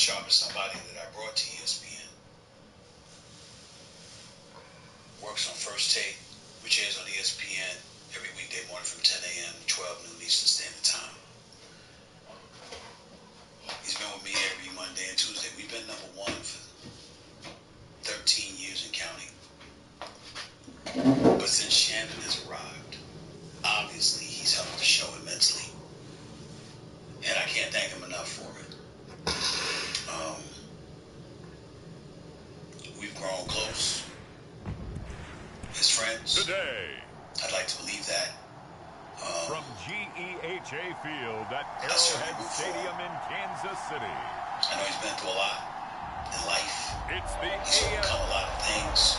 Sharp is somebody that I brought to ESPN. Works on First Take, which airs on ESPN every weekday morning from 10 a.m. to 12 noon Eastern Standard Time. He's been with me every Monday and Tuesday. We've been number one for 13 years and counting. But since Shannon has arrived, obviously he's helped the show immensely. And I can't thank him enough for it. We've grown close as friends. Today, I'd like to believe that. from GEHA Field at Arrowhead Stadium in Kansas City. I know he's been through a lot in life. It's the He's overcome a lot of things.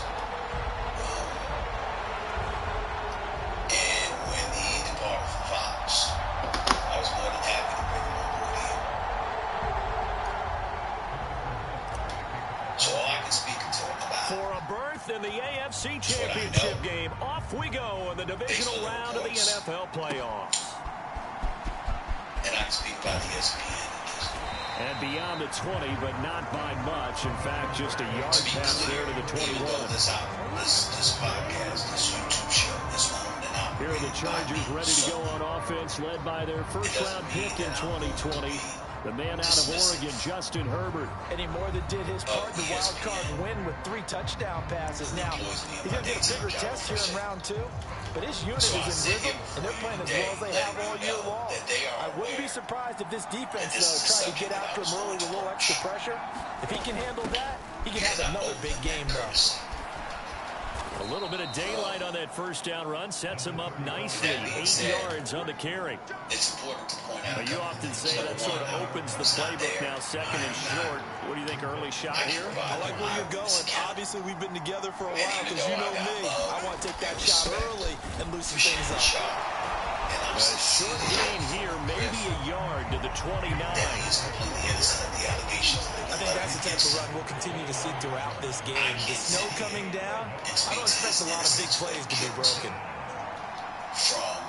And when he departed from Fox, I was more than happy to bring him on board here. So all I can speak and talk about. For a berth in the AFC Championship game, off we go in the divisional round of the NFL playoffs. And I can speak about ESPN. And beyond the 20, but not by much. In fact, just a yard pass there to the 21. This podcast, this YouTube show, this one, here are the Chargers ready to go on offense, led by their first-round pick in 2020. The man out of Oregon, Justin Herbert. And he more than did his part in the wild card win with 3 touchdown passes. Now, he's going to get a bigger test here in round 2. But his unit is in rhythm, and they're playing as well as they have all year long. I wouldn't be surprised if this defense, though, tried to get after him early with a little extra pressure. If he can handle that, he can have another big game, though. A little bit of daylight on that first down run sets him up nicely. 8 yards on the carry. It's important to point out. But you often say that sort of opens the playbook now, second and short. What do you think, early shot here? I like where you're going. Obviously, we've been together for a while because you know me. I want to take that shot early and loosen things up. A short gain here, maybe a yard to the 29. I think that's the type of run we'll continue to see throughout this game. The snow coming down, I don't expect a lot of big plays to be broken. From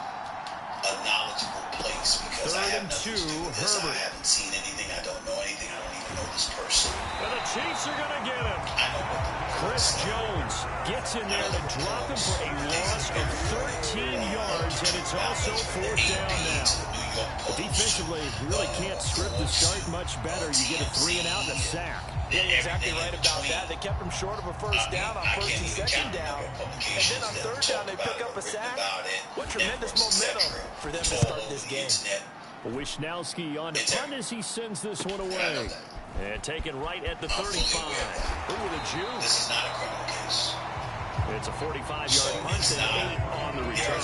a knowledgeable place because I have nothing to do with this. I haven't seen anything. I don't know anything. I don't even know this person. And the Chiefs are going to get him. I know what Chris Jones gets in there to drop him for a loss of 13 yards, and it's also 4th down now. Defensively, you really can't script the start much better. You get a 3 and out and a sack. Yeah, you're exactly right about that. They kept him short of a first down on first and second down. And then on third down, they pick up a sack. What tremendous momentum for them to start this game. Wisnowski on to punt as he sends this one away. And taken right at the 35. Ooh, the juice. This is not a criminal case. It's a 45-yard punt and 8 on the return.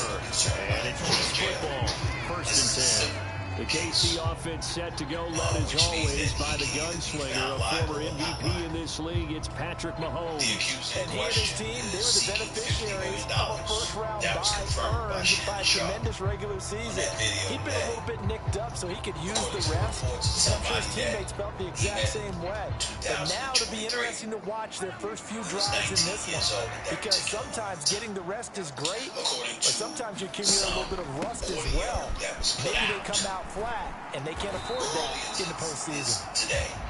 And it's just football. 1st and 10. The KC offense set to go, led as always by the gunslinger, a former MVP in this league. It's Patrick Mahomes. And he and his team, they were the beneficiaries of a first-round bye earned by a tremendous regular season. He'd been a little bit nicked up so he could use the rest. And I'm sure his teammates felt the exact same way. But now it'll be interesting to watch their first few drives in this one. Because sometimes getting the rest is great, but sometimes you accumulate a little bit of rust as well. Maybe they come out flat, and they can't afford that in the postseason.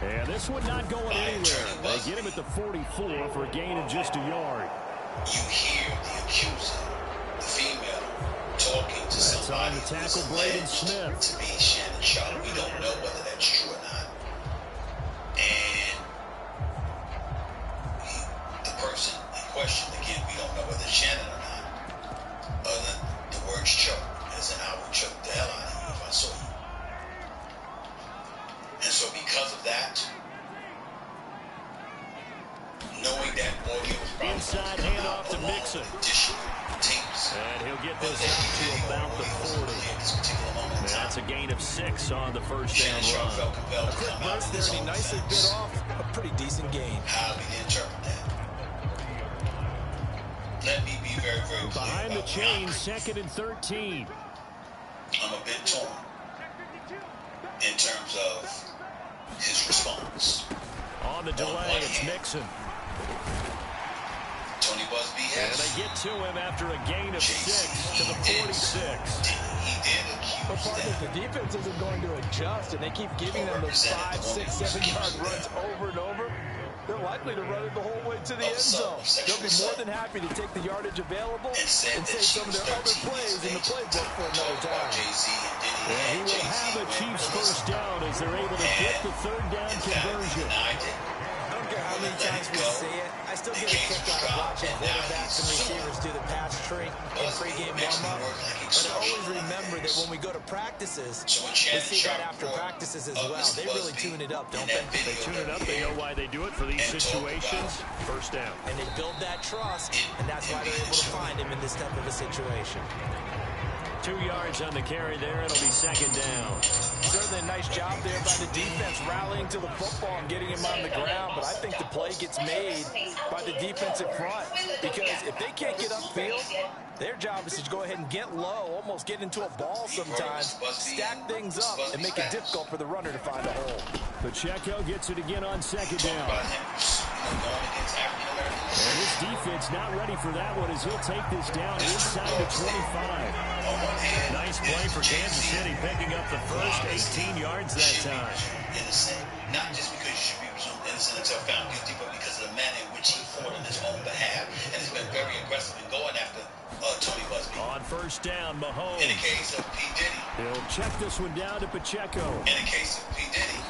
And this one not going anywhere. They get him at the 44 for a gain of just a yard. You hear the accuser, the female, talking to somebody on the tackle, Braden Smith. To be Shannon Sharp. We don't know whether that's true or not. And the person in question, again, we don't know whether it's Shannon or not. Other than the word choke, as in I would choke the hell out of you if I saw you. And so because of that, knowing that audio was probably inside handoff to Mixon. And he'll get this out to about the 40. That's a gain of 6 on the first down run. A quick burst there, and he nicely bit off a pretty decent gain. How we interpret that? Let me be very, very clear. Behind the chain, 2nd and 13. I'm a bit torn in terms of his response. On the delay, it's Mixon. To Tony Busby has. And they get to him after a gain of 6 to the 46. He did accuse Well, partners, the defense isn't going to adjust, and they keep giving them those 5, 6, 7-yard runs over and over. They're likely to run it the whole way to the end zone. They'll be more than happy to take the yardage available and save some of their other plays in the playbook for another time. And he will have a Chiefs first down as they're able to get the third down conversion. I don't care how many times we say it, I still get a kick out of watching quarterbacks and receivers do the pass trick in pregame warm-up. But I always remember that when we go to practices, we see that after practices as well. They really tune it up, don't they? They tune it up. They know why they do it for these situations. First down. And they build that trust, and that's why they're able to find him in this type of a situation. 2 yards on the carry there. It'll be second down. Certainly a nice job there by the defense rallying to the football and getting him on the ground, but I think the play gets made by the defensive front because if they can't get upfield, their job is to go ahead and get low, almost get into a ball sometimes, stack things up, and make it difficult for the runner to find a hole. Pacheco gets it again on second down. And this defense not ready for that one as he'll take this down inside the 25. Nice play for Kansas City, picking up the first 18 yards that time. Not just because you should be presumed innocent until found guilty, but because of the manner in which he fought on his own behalf and has been very aggressive in going after Tony Busby. On first down, Mahomes. In the case of P. Diddy. He'll check this one down to Pacheco. In the case of P. Diddy,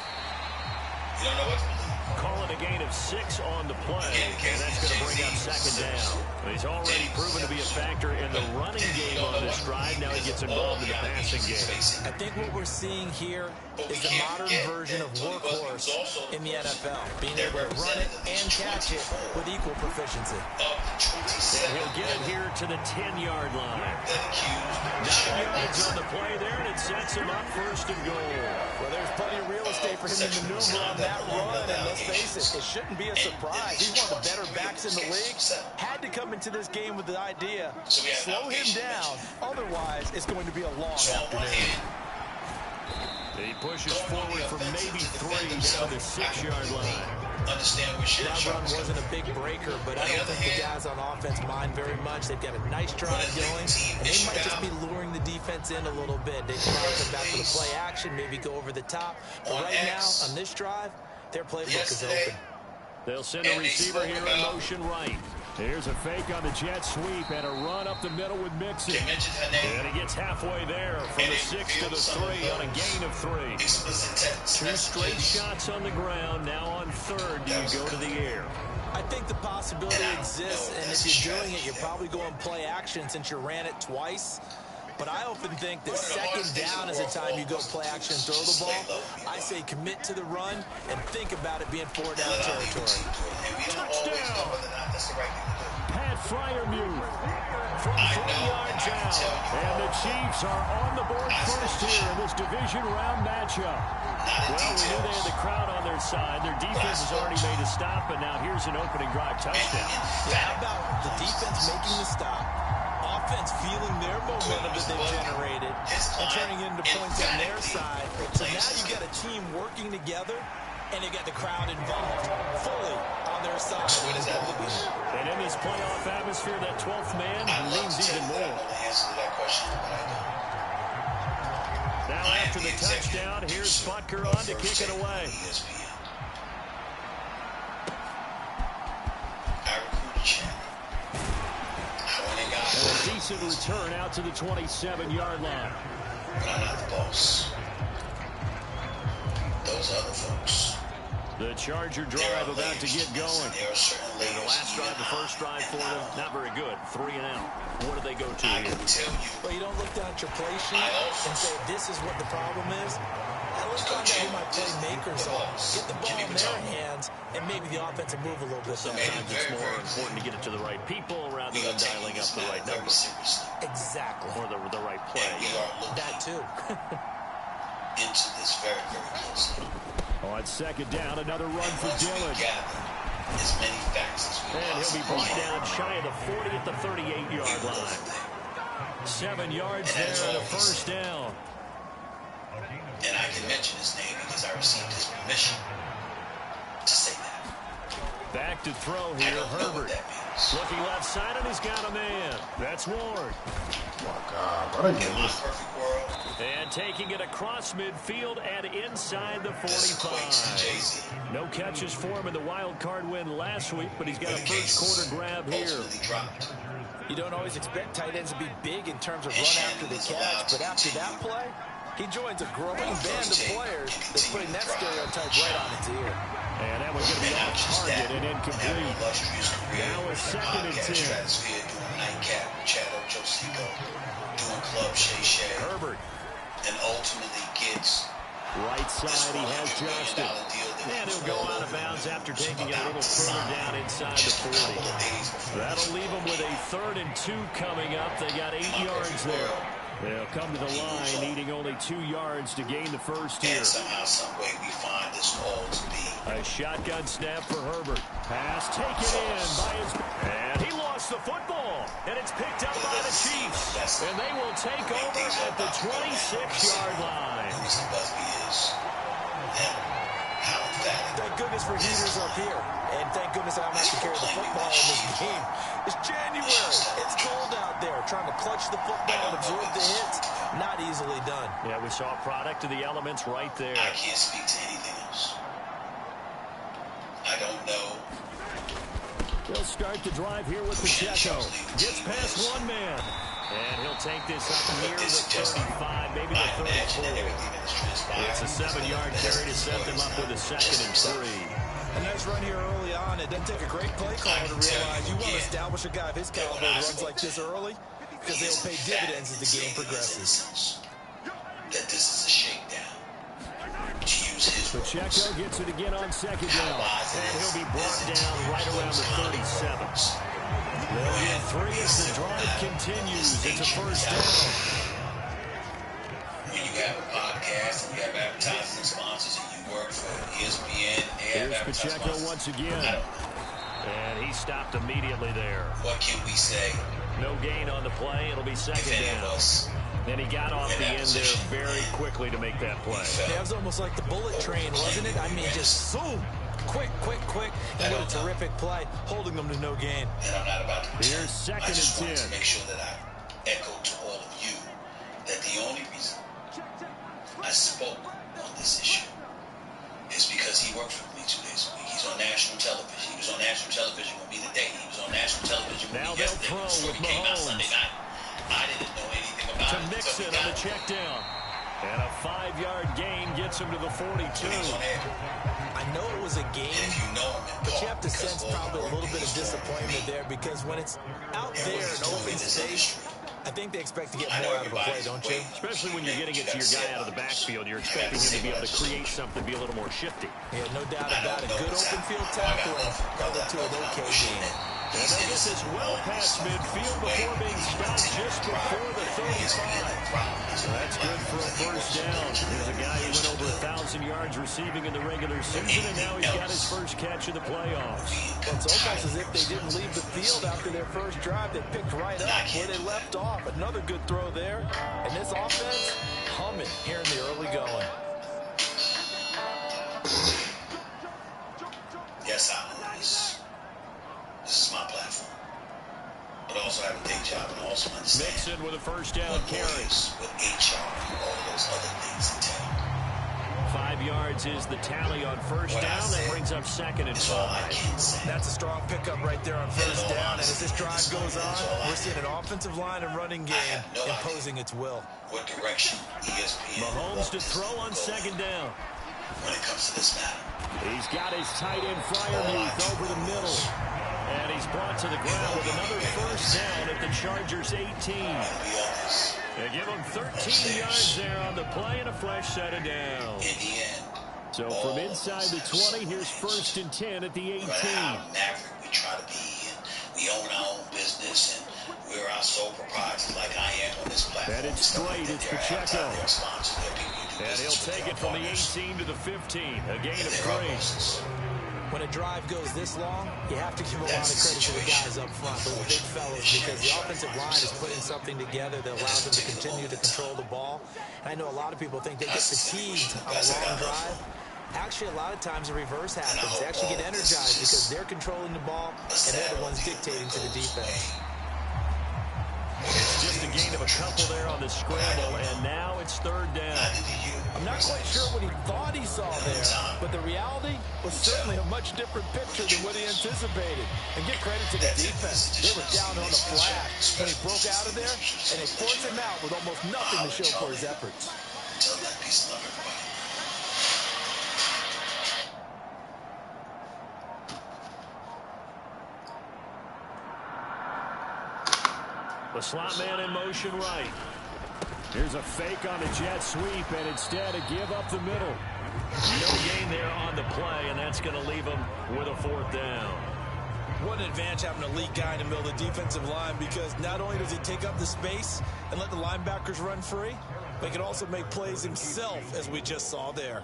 you don't know what to believe. Calling a gain of 6 on the play, and that's going to bring up second down. He's already proven to be a factor in the running game on this drive. Now he gets involved in the passing game. I think what we're seeing here is the modern version of workhorse in the NFL, being able to run it and catch it with equal proficiency. And he'll get it here to the 10-yard line. 9 yards on the play there, and it sets him up first and goal. Well, there's plenty of real estate for him to maneuver on that run, and let's face it, it shouldn't be a surprise. He's one of the better backs in the league. Had to come into this game with the idea, slow him down, otherwise it's going to be a long afternoon. He pushes forward from maybe 3 down the 6-yard line. That run wasn't a big breaker, but I don't think the guys on offense mind very much. They've got a nice drive going, and they might just be luring the defense in a little bit. They can come back to the play action, maybe go over the top. But right now, on this drive, their playbook is open. They'll send a receiver here in motion right. Here's a fake on the jet sweep and a run up the middle with Mixon. And he gets halfway there from the 6 to the 3 on a gain of 3. 2 straight shots on the ground. Now on third, do you go to the air? I think the possibility exists, and if you're doing it, you're probably going play action since you ran it twice. But I often think that second down is the time you go play action and throw the ball. I say commit to the run and think about it being 4-down territory. Touchdown! Pat Freiermuth from 3 yards out. And the Chiefs are on the board first here in this division round matchup. Well, we knew they had the crowd on their side. Their defense has already made a stop, and now here's an opening drive touchdown. Yeah, how about the defense making the stop? Offense feeling their momentum that they've generated and turning it into points on their side. So now you've got a team working together, and you've got the crowd involved fully on their side. And in this playoff atmosphere, that 12th man means even more. Now after the touchdown, here's Butker on to kick it away. And a decent return out to the 27-yard line. But I'm not the boss. Those other folks. The Charger drive about to get going. And the last drive, the first drive for them, not very good. 3 and out. What do they go to here? Well, you don't look down at your play sheet and say, this is what the problem is. Now let's find out who my playmakers are. Get the ball in their hands, and maybe the offense will move a little bit. Sometimes it's more important to get it to the right people rather than dialing up the right number. Exactly. Or the right play. That too. Into this very, very closely. On second down, another run for Dillon. As many facts as we and he'll be brought down shy of the 40 at the 38-yard line. 7 yards there on the first down. And I can mention his name because I received his permission to say that. Back to throw here, Herbert. Looking left side, and he's got a man. That's Ward. Oh, my God. What a game. Perfect world. And taking it across midfield and inside the 45. No catches for him in the wild card win last week, but he's got a first quarter grab here. You don't always expect tight ends to be big in terms of run after the catch, but after that play, he joins a growing band of players that's putting that stereotype right on its ear. And that one's going to be off target and incomplete. Now a 2nd and 10. Herbert. And ultimately gets right side, he has Johnston. And he'll go out of bounds after taking it a little further down inside the 40. That'll leave him with a 3rd and 2 coming up. They got 8 yards there. They'll come to the line, needing only 2 yards to gain the first here. And somehow, some way, we find this all to be a shotgun snap for Herbert. Pass taken in by his... And he lost the football. And it's picked up by the Chiefs. And they will take over at the 26-yard line. Thank goodness for heaters up here. And thank goodness I don't have to carry the football in this game. It's January. It's cold out there. Trying to clutch the football and absorb the hits, not easily done. Yeah, we saw a product of the elements right there. I can't speak to anything else. I don't know. He'll start the drive here with Pacheco. Gets past one man. And he'll take this up near the 35, maybe the 34. It's a 7-yard carry to set them up with a 2nd and 3. A nice run here early on. It doesn't take a great play caller to realize you want to establish a guy of his caliber who runs like this early because they'll pay dividends as the game progresses. That this is a shakedown. Pacheco gets it again on 2nd down. And he'll be brought down right around the 37. They'll get 3 as the drive continues. It's a 1st down. When you have a podcast and you have advertising sponsors and you work for ESPN, here's Pacheco once again. And he stopped immediately there. What can we say? No gain on the play. It'll be 2nd down. And he got off the end there very quickly to make that play. That was almost like the bullet train, wasn't it? I mean, just zoom. Quick. And what a terrific play, holding them to no gain. And I'm not about to pretend. Here's 2nd I just and 10. want to make sure that I echo to all of you that the only reason I spoke on this issue is because he worked with me 2 days a week. He's on national television. He was on national television with me today. He was on national television with me yesterday. Now they'll throw with Mahomes. I didn't know anything about to Mixon on the check down. And a 5-yard gain gets him to the 42. I know it was a game, but you have to sense probably a little bit of disappointment there because when it's out there in open space, I think they expect to get more out of a play, don't you? Especially when you're getting it to your guy out of the backfield. You're expecting him to be able to create something, be a little more shifty. Yeah, no doubt about it. Good open field tackling held it to an okay game. And they get this well past midfield before being stopped just before the 35. So that's good for a 1st down. There's a guy who went over 1,000 yards receiving in the regular season, and now he's got his first catch of the playoffs. It's almost as if they didn't leave the field after their first drive. They picked right up where they left off. Another good throw there. And this offense, humming here in the early going. Yes, this is my platform. But also have a day job and also understand. Mixon with a 1st down carry. With HR and all those other things entail. 5 yards is the tally on 1st down. That brings up 2nd and 5. That's a strong pickup right there on 1st down. And as this drive goes on, we're seeing an offensive line and running game imposing its will. What direction ESPN? Mahomes to throw on 2nd down. When it comes to this matter. He's got his tight end Freiermuth over the middle. And he's brought to the ground with another 1st down at the Chargers 18. They give him 13 yards there on the play and a fresh set of downs. In the end. So from inside the 20, here's 1st and 10 at the 18. Maverick, we try to be, and we own our own business, and we're our sole proprietors like I am on this platform. And it's straight, it's Pacheco. And he'll take it from the 18 to the 15, a gain of 3. When a drive goes this long, you have to give a lot of credit to the guys up front, those big fellas, because the offensive line is putting something together that allows them to continue to control the ball. And I know a lot of people think they get fatigued on a long drive. Actually, a lot of times the reverse happens. They actually get energized because they're controlling the ball and they're the ones dictating to the defense. It's just a gain of a couple there on the scramble, and now it's third down. I'm not quite sure what he thought he saw there, but the reality was certainly a much different picture than what he anticipated. And give credit to the defense. They were down on the flash when he broke out of there, and they forced him out with almost nothing to show for his efforts. Tell that piece of love, everybody. The slot man in motion right. Here's a fake on a jet sweep, and instead a give up the middle. No gain there on the play, and that's going to leave him with a fourth down. What an advantage having a lead guy in the middle of the defensive line, because not only does he take up the space and let the linebackers run free, but he can also make plays himself, as we just saw there.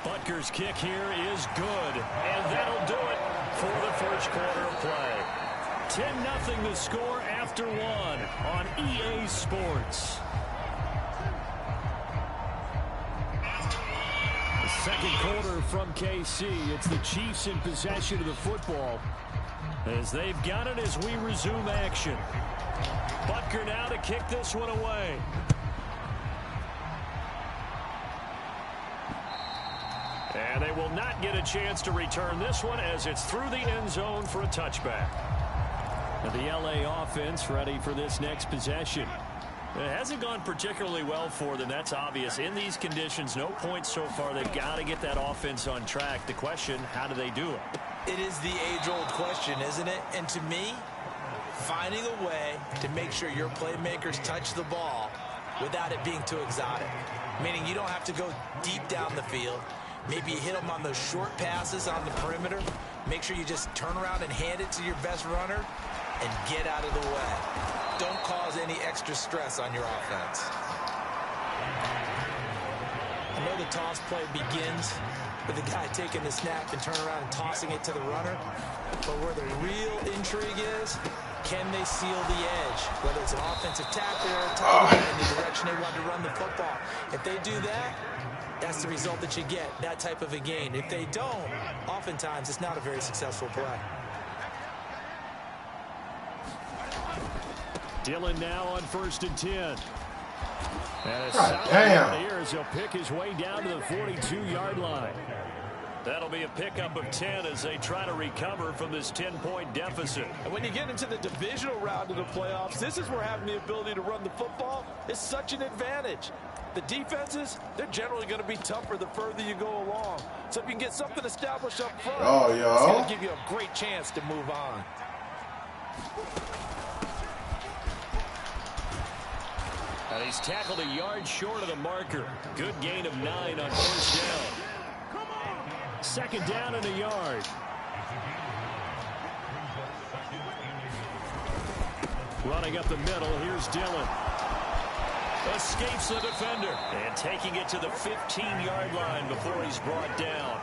Butker's kick here is good, and that'll do it for the first quarter of play. 10-0 the score after one on EA Sports. The second quarter from KC. It's the Chiefs in possession of the football as they've got it as we resume action. Butker now to kick this one away. And they will not get a chance to return this one as it's through the end zone for a touchback. And the LA offense ready for this next possession. It hasn't gone particularly well for them. That's obvious. In these conditions, no points so far. They've got to get that offense on track. The question, how do they do it? It is the age-old question, isn't it? And to me, finding a way to make sure your playmakers touch the ball without it being too exotic. Meaning you don't have to go deep down the field. Maybe you hit them on those short passes on the perimeter. Make sure you just turn around and hand it to your best runner and get out of the way. Don't cause any extra stress on your offense. I know the toss play begins with the guy taking the snap and turning around and tossing it to the runner. But where the real intrigue is, can they seal the edge? Whether it's an offensive tackle or a tight end in the direction they want to run the football. If they do that, that's the result that you get, that type of a gain. If they don't, oftentimes it's not a very successful play. Dillon now on 1st and 10. And a God solid damn. here as he'll pick his way down to the 42-yard line. That'll be a pickup of 10 as they try to recover from this 10-point deficit. And when you get into the divisional round of the playoffs, this is where having the ability to run the football is such an advantage. The defenses, they're generally going to be tougher the further you go along. So if you can get something established up front, it's going to give you a great chance to move on. And he's tackled a yard short of the marker. Good gain of 9 on 1st down. 2nd down and a yard. Running up the middle, here's Dillon. Escapes the defender and taking it to the 15-yard line before he's brought down.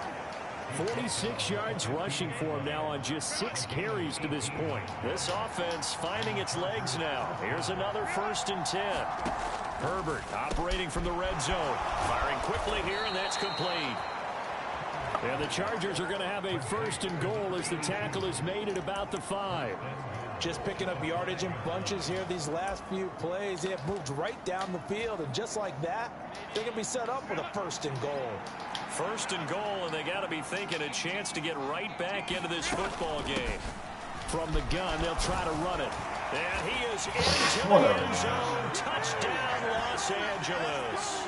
46 yards rushing for him now on just 6 carries to this point. This offense finding its legs now. Here's another 1st and 10. Herbert operating from the red zone. Firing quickly here, and that's complete. And the Chargers are going to have a 1st and goal as the tackle is made at about the 5. Just picking up yardage in bunches here these last few plays. They have moved right down the field, and just like that, they're going to be set up with a 1st and goal. 1st and goal, and they got to be thinking a chance to get right back into this football game. From the gun, they'll try to run it. And he is into the end zone. Touchdown, Los Angeles.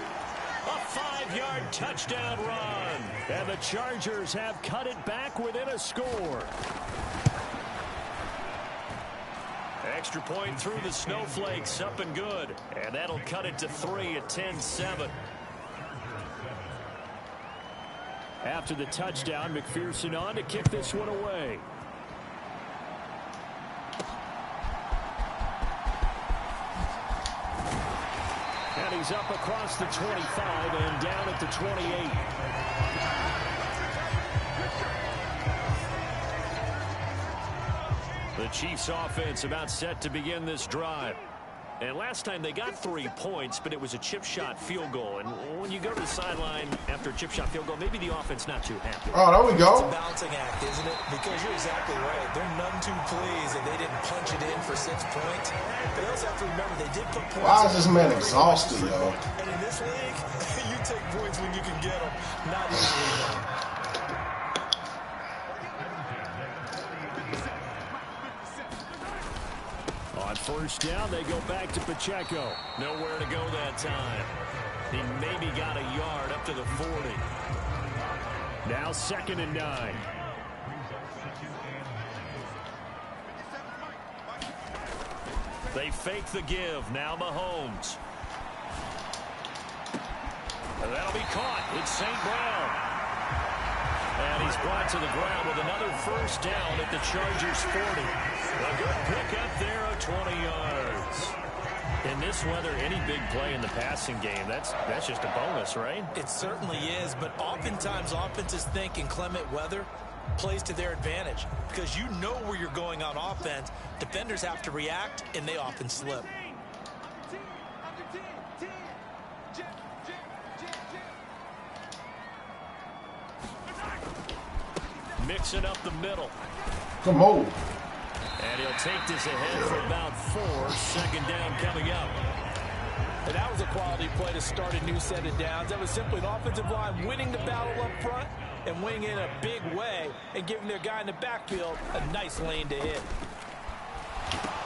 A 5-yard touchdown run. And the Chargers have cut it back within a score. Extra point through the snowflakes, up and good. And that'll cut it to 3 at 10-7. After the touchdown, McPherson on to kick this one away. And he's up across the 25 and down at the 28. The Chiefs offense about set to begin this drive. And last time they got 3 points, but it was a chip shot field goal. And when you go to the sideline after a chip shot field goal, maybe the offense not too happy. Oh, there we go. It's a balancing act, isn't it? Because you're exactly right. They're none too pleased that they didn't punch it in for 6 points. But they also have to remember they did put points. Why is this man exhausted, yo? And in this league, you take points when you can get them. Not easily. On first down, they go back to Pacheco. Nowhere to go that time. He maybe got a yard up to the 40. Now 2nd and 9. They fake the give. Now Mahomes. And that'll be caught. It's St. Brown. And he's brought to the ground with another first down at the Chargers 40. A good pickup there of 20 yards. In this weather, any big play in the passing game, that's just a bonus, right? It certainly is, but oftentimes offenses think in clement weather plays to their advantage because you know where you're going on offense. Defenders have to react, and they often slip. Mixing up the middle. Come on. And he'll take this ahead for about 4. 2nd down coming up. And that was a quality play to start a new set of downs. That was simply an offensive line winning the battle up front and winning in a big way and giving their guy in the backfield a nice lane to hit.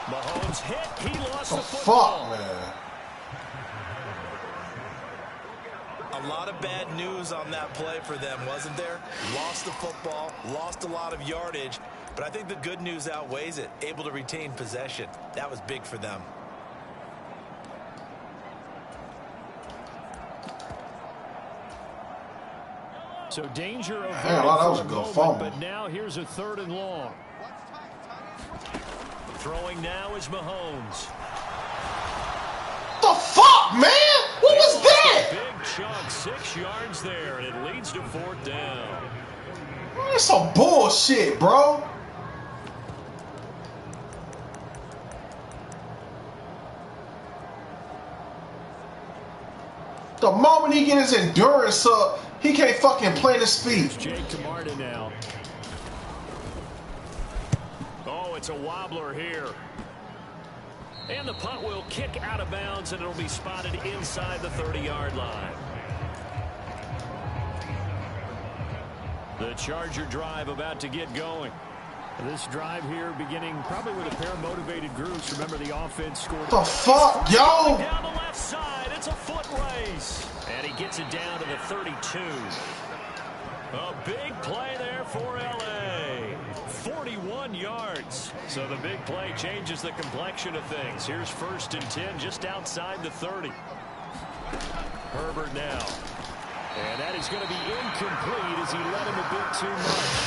Mahomes hit. He lost the Fuck, football. man. A lot of bad news on that play for them, wasn't there? Lost the football, lost a lot of yardage, but I think the good news outweighs it. Able to retain possession. That was big for them. So danger of that was a good fumble. But now here's a 3rd and long. Throwing now is Mahomes. The fuck, man? What was that? Big chunk, 6 yards there, and it leads to 4th down. That's some bullshit, bro. The moment he gets his endurance up, he can't fucking plant his feet. Jake to Martin now. Oh, it's a wobbler here. And the punt will kick out of bounds, and it'll be spotted inside the 30-yard line. The Charger drive about to get going. This drive here beginning probably with a pair of motivated groups. Remember, the offense scored. The fuck, yo? Down the left side, it's a foot race. And he gets it down to the 32. A big play there for L.A. 41 yards. So the big play changes the complexion of things. Here's 1st and 10 just outside the 30. Herbert now. And that is going to be incomplete as he let him a bit too much.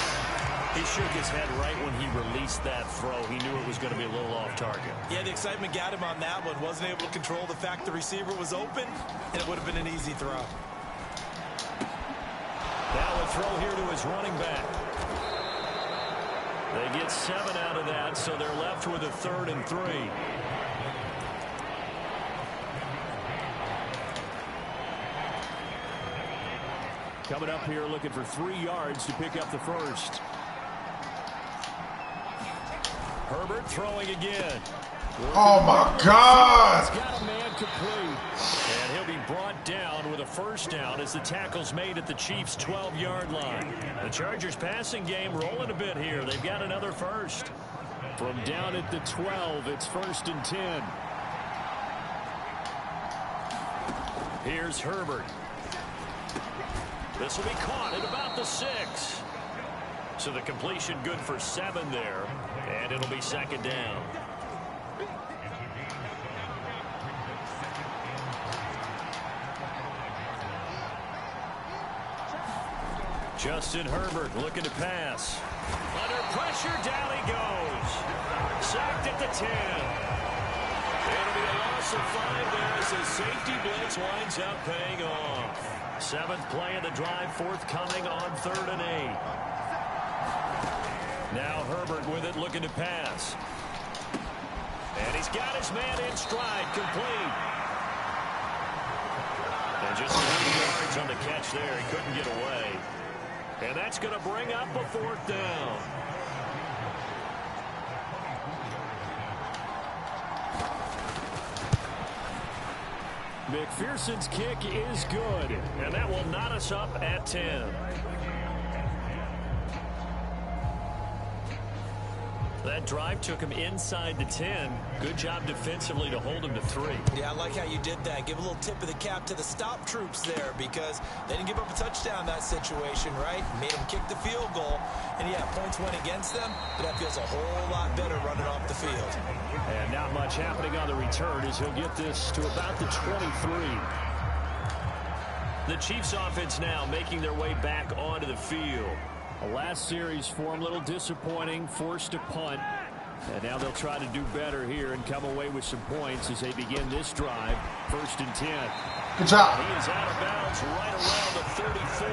He shook his head right when he released that throw. He knew it was going to be a little off target. Yeah, the excitement got him on that one. Wasn't able to control the fact the receiver was open, and it would have been an easy throw. Now a throw here to his running back. They get 7 out of that, so they're left with a 3rd and 3. Coming up here looking for 3 yards to pick up the first. Herbert throwing again. Oh, my God. He's got a man complete. And he'll be brought down with a first down as the tackle's made at the Chiefs' 12-yard line. The Chargers passing game rolling a bit here. They've got another first. From down at the 12, it's 1st and 10. Here's Herbert. This will be caught at about the 6. So the completion good for 7 there. And it'll be 2nd down. Justin Herbert looking to pass. Under pressure, down he goes. Sacked at the 10. It'll be a loss of 5 there as the safety blitz winds up paying off. 7th play of the drive forthcoming on 3rd and 8. Now Herbert with it, looking to pass. And he's got his man in stride, complete. And just 3 yards on the catch there. He couldn't get away. And that's going to bring up a 4th down. McPherson's kick is good. And that will knot us up at 10. That drive took him inside the 10. Good job defensively to hold him to 3. Yeah, I like how you did that. Give a little tip of the cap to the stop troops there because they didn't give up a touchdown in that situation, right? Made them kick the field goal. And, yeah, points went against them, but that feels a whole lot better running off the field. And not much happening on the return as he'll get this to about the 23. The Chiefs offense now making their way back onto the field. The last series for them, a little disappointing, forced to punt. And now they'll try to do better here and come away with some points as they begin this drive. 1st and 10. Good job. He is out of bounds right around the 34.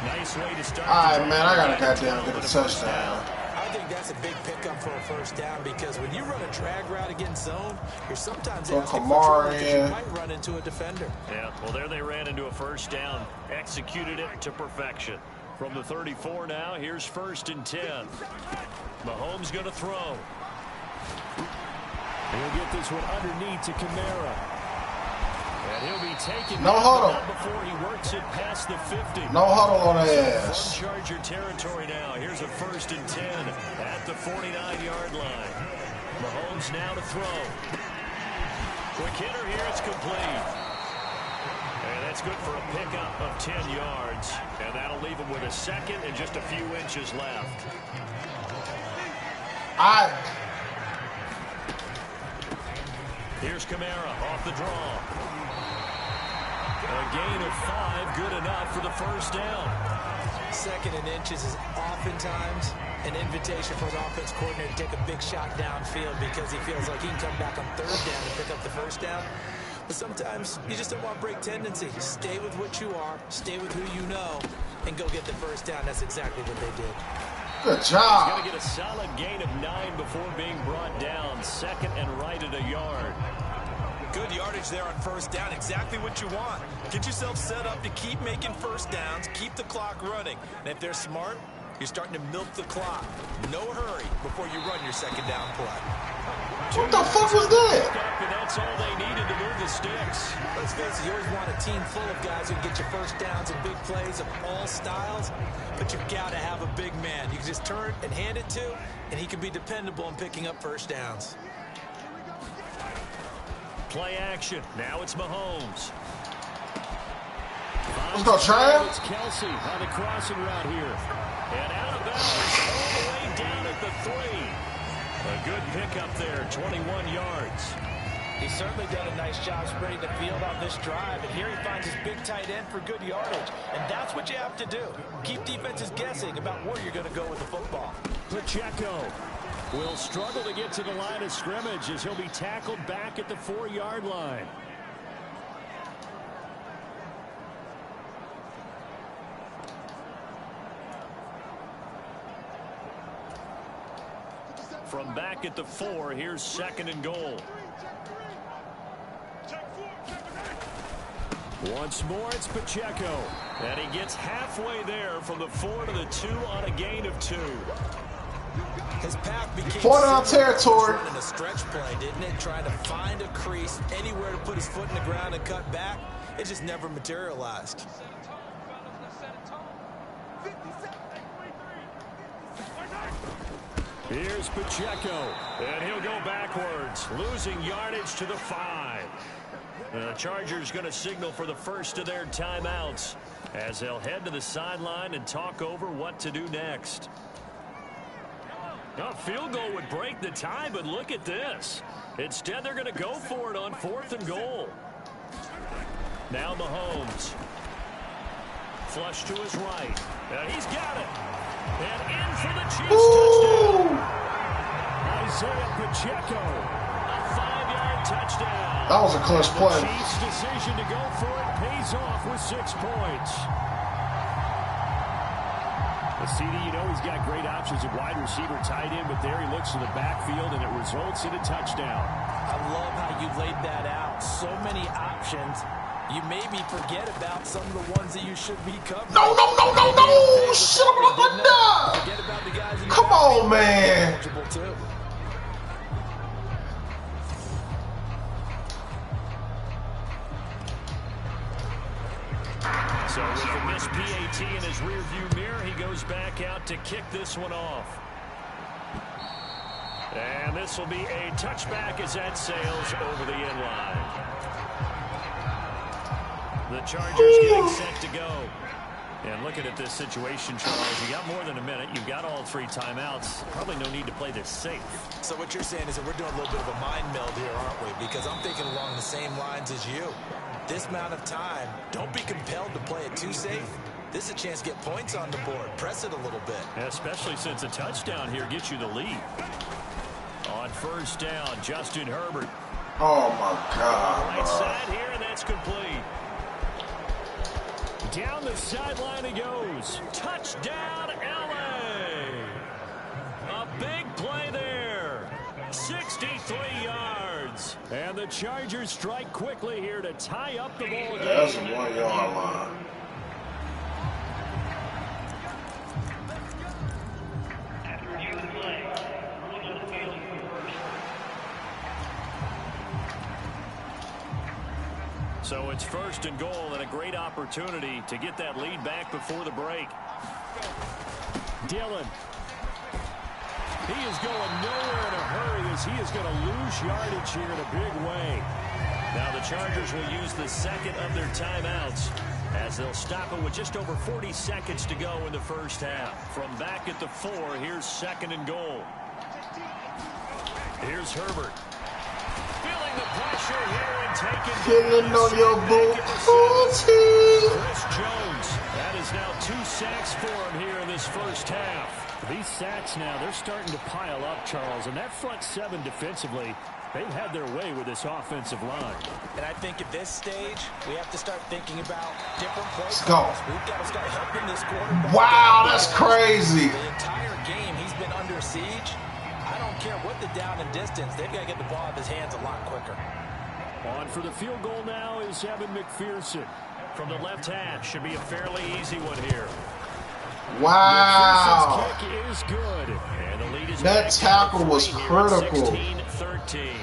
Nice way to start. All right, man, I got to goddamn get a touchdown. I think that's a big pickup for a 1st down because when you run a drag route against zone, you're sometimes asking for trouble because you might run into a defender. Yeah, well, there they ran into a 1st down. Executed it to perfection. From the 34 now, here's 1st and 10. Mahomes going to throw. He'll get this one underneath to Kamara. And he'll be taken no huddle before he works it past the 50. No huddle on the ass. From Charger territory now. Here's a 1st and 10 at the 49-yard line. Mahomes now to throw. Quick hitter here. It's complete. And that's good for a pickup of 10 yards. And that'll leave him with a 2nd and just a few inches left. Here's Kamara off the draw. A gain of 5, good enough for the 1st down. 2nd and inches is oftentimes an invitation for an offense coordinator to take a big shot downfield because he feels like he can come back on 3rd down and pick up the 1st down. But sometimes you just don't want break tendency. Stay with what you are, stay with who you know, and go get the 1st down. That's exactly what they did. Good job. He's going to get a solid gain of 9 before being brought down. 2nd and right at a yard. Good yardage there on 1st down. Exactly what you want. Get yourself set up to keep making 1st downs, keep the clock running. And if they're smart, you're starting to milk the clock. No hurry before you run your 2nd down play. What the fuck was that? And that's all they needed to move the sticks. Let's face it, you always want a team full of guys who can get you 1st downs and big plays of all styles, but you've got to have a big man you can just turn and hand it to, and he can be dependable in picking up 1st downs. Play action. Now it's Mahomes. Let's go, Trav. It's Kelsey on the crossing route here. And out of bounds all the way down at the 3. A good pickup there, 21 yards. He's certainly done a nice job spreading the field on this drive. And here he finds his big tight end for good yardage. And that's what you have to do. Keep defenses guessing about where you're going to go with the football. Pacheco will struggle to get to the line of scrimmage as he'll be tackled back at the 4-yard line. From back at the 4, here's 2nd and goal. Once more, it's Pacheco. And he gets halfway there from the 4 to the 2 on a gain of 2. His path became 4 down territory. In a stretch play, didn't it? Trying to find a crease, anywhere to put his foot in the ground and cut back. It just never materialized. Here's Pacheco, and he'll go backwards, losing yardage to the 5. The Chargers going to signal for the first of their timeouts as they'll head to the sideline and talk over what to do next. A field goal would break the tie, but look at this. Instead, they're going to go for it on 4th and goal. Now Mahomes. Flush to his right. And he's got it. And in for the Chiefs touchdown. Isaiah Pacheco. A 5-yard touchdown. That was a clutch play. The Chiefs' decision to go for it pays off with 6 points. Well, CD, you know he's got great options at wide receiver, tight end, but there he looks to the backfield, and it results in a touchdown. I love how you laid that out. So many options. You maybe forget about some of the ones that you should be covering. No! Shut up! Forget about the guys in the Come on, man. So with the missed PAT in his rearview mirror, he goes back out to kick this one off. And this will be a touchback as that sails over the end line. The Chargers getting set to go. And looking at this situation, Charles, you got more than a minute. You've got all 3 timeouts. Probably no need to play this safe. So what you're saying is that we're doing a little bit of a mind meld here, aren't we? Because I'm thinking along the same lines as you. This amount of time, don't be compelled to play it too safe. This is a chance to get points on the board. Press it a little bit. Especially since a touchdown here gets you the lead. On first down, Justin Herbert. Oh, my God. Right side here, and that's complete. Down the sideline he goes. Touchdown, L.A. A big play there. 63 yards. And the Chargers strike quickly here to tie up the ball game. That's a 1-yard line. So it's first and goal and a great opportunity to get that lead back before the break. Dillon. He is going nowhere in a hurry as he is going to lose yardage here in a big way. Now the Chargers will use the second of their timeouts as they'll stop it with just over 40 seconds to go in the first half. From back at the 4, here's second and goal. Here's Herbert. Feeling the pressure here and taking Feeling on your booty. Chris Jones. That is now 2 sacks for him here in this first half. These sacks now, they're starting to pile up, Charles. And that front 7 defensively, they've had their way with this offensive line. And I think at this stage, we have to start thinking about different plays. Let's go. We've got to start helping this quarterback. Wow, that's crazy. The entire game, he's been under siege. I don't care what the down and distance. They've got to get the ball out of his hands a lot quicker. On for the field goal now is Evan McPherson. From the left hash, should be a fairly easy one here. Wow. McPherson's kick is good. And the lead is that tackle was critical. 16-13.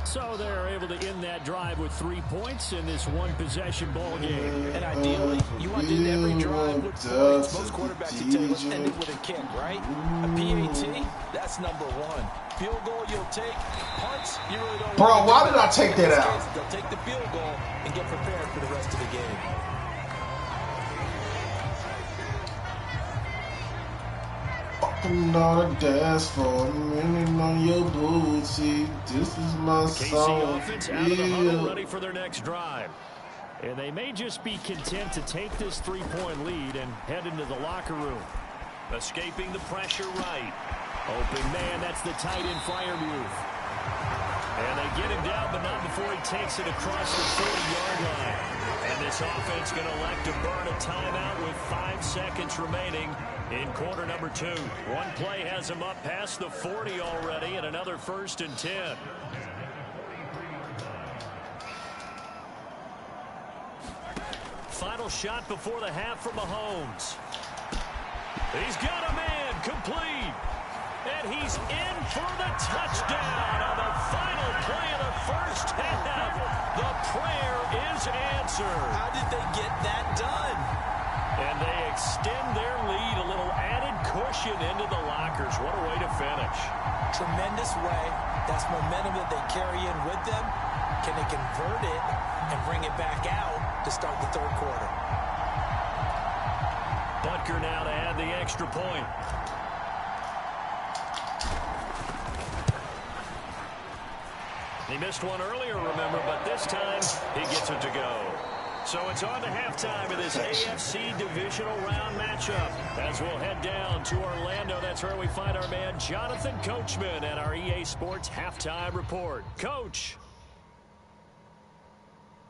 So they're able to end that drive with 3 points in this one-possession ball game. And ideally, you want to end every drive with points. Most quarterbacks would tell you, let's end it with a kick, right? A PAT, that's number 1. Field goal you'll take. Punts, you really don't. Bro, why did I take that out? They'll take the field goal and get prepared for the rest of the game. Fucking on the dance floor, leaning on your booty. This is my song. KC offense out of the huddle, ready for their next drive. And they may just be content to take this 3-point lead and head into the locker room. Escaping the pressure right. Open man, that's the tight end Freiermuth. And they get him down, but not before he takes it across the 40-yard line. And this offense going to elect to burn a timeout with 5 seconds remaining in quarter number 2. One play has him up past the 40 already, and another 1st and 10. Final shot before the half from Mahomes. He's got a man complete. And he's in for the touchdown on the final play of the first half. The prayer is answered. How did they get that done? And they extend their lead, a little added cushion into the lockers. What a way to finish. Tremendous way. That's momentum that they carry in with them. Can they convert it and bring it back out to start the third quarter? Butker now to add the extra point. He missed one earlier, remember, but this time he gets it to go. So it's on to halftime in this AFC Divisional Round matchup. As we'll head down to Orlando, that's where we find our man Jonathan Coachman at our EA Sports Halftime Report. Coach.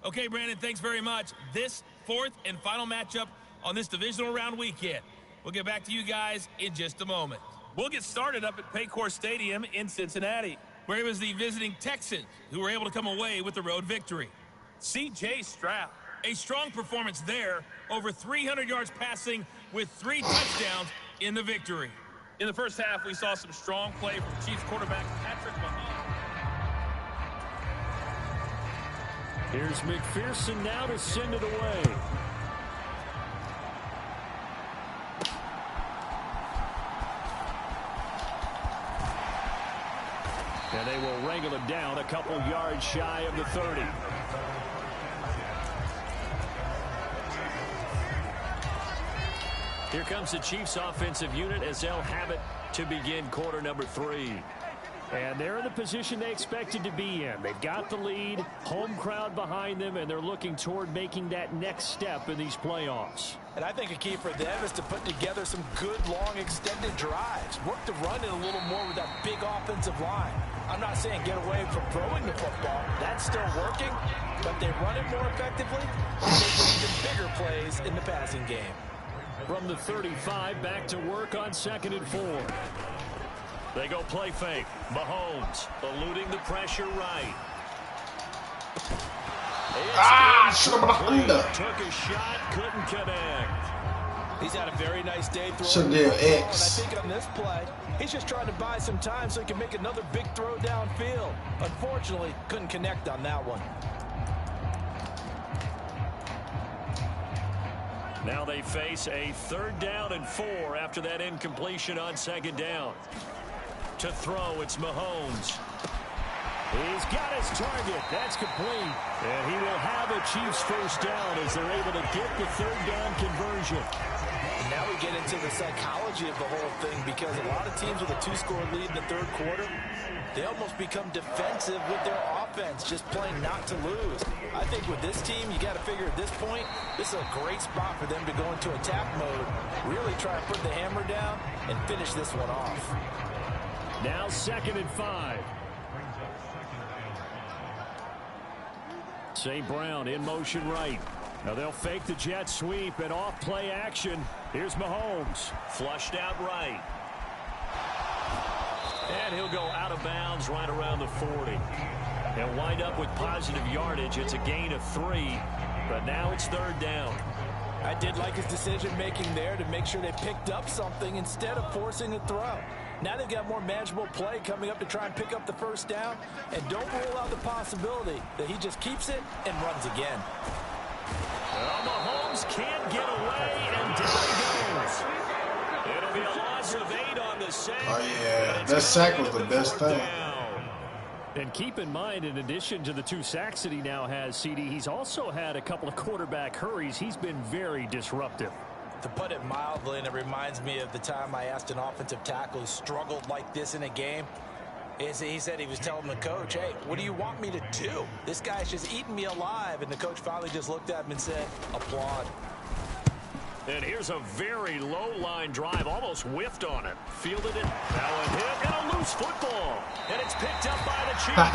Okay, Brandon, thanks very much. This fourth and final matchup on this divisional round weekend. We'll get back to you guys in just a moment. We'll get started up at Paycor Stadium in Cincinnati, where it was the visiting Texans who were able to come away with the road victory. C.J. Stroud, a strong performance there, over 300 yards passing with 3 touchdowns in the victory. In the first half, we saw some strong play from Chiefs quarterback Patrick Mahomes. Here's McPherson now to send it away. And they will wrangle him down a couple yards shy of the 30. Here comes the Chiefs offensive unit as they'll have it to begin quarter number 3. And they're in the position they expected to be in. They've got the lead, home crowd behind them, and they're looking toward making that next step in these playoffs. And I think a key for them is to put together some good, long, extended drives. Work the run in a little more with that big offensive line. I'm not saying get away from throwing the football. That's still working, but they run it more effectively and make even bigger plays in the passing game. From the 35, back to work on 2nd and 4. They go play fake. Mahomes eluding the pressure right. Should have been under. Took a shot, couldn't connect. He's had a very nice day throwing. Should have did X. And I think on this play, he's just trying to buy some time so he can make another big throw downfield. Unfortunately, couldn't connect on that one. Now they face a 3rd down and 4 after that incompletion on 2nd down. To throw, it's Mahomes. He's got his target. That's complete. And he will have a Chiefs first down as they're able to get the 3rd down conversion. And now we get into the psychology of the whole thing, because a lot of teams with a 2-score lead in the 3rd quarter, they almost become defensive with their offense, just playing not to lose. I think with this team, you got to figure at this point, this is a great spot for them to go into attack mode, really try to put the hammer down and finish this one off. Now 2nd and 5. St. Brown in motion right. Now they'll fake the jet sweep and off play action. Here's Mahomes. Flushed out right. And he'll go out of bounds right around the 40. They'll wind up with positive yardage. It's a gain of 3, but now it's 3rd down. I did like his decision-making there to make sure they picked up something instead of forcing a throw. Now they've got more manageable play coming up to try and pick up the 1st down, and don't rule out the possibility that he just keeps it and runs again. Well, Mahomes can't get away, and down he goes. It'll be a loss of 8 on the sack. Oh, yeah. That sack was the best thing. And keep in mind, in addition to the 2 sacks that he now has, CD, he's also had a couple of quarterback hurries. He's been very disruptive. To put it mildly, and it reminds me of the time I asked an offensive tackle who struggled like this in a game. He said he was telling the coach, hey, what do you want me to do? This guy's just eating me alive. And the coach finally just looked at him and said, applaud. And here's a very low-line drive, almost whiffed on it. Fielded it, now a hit, and a loose football. And it's picked up by the Chiefs. And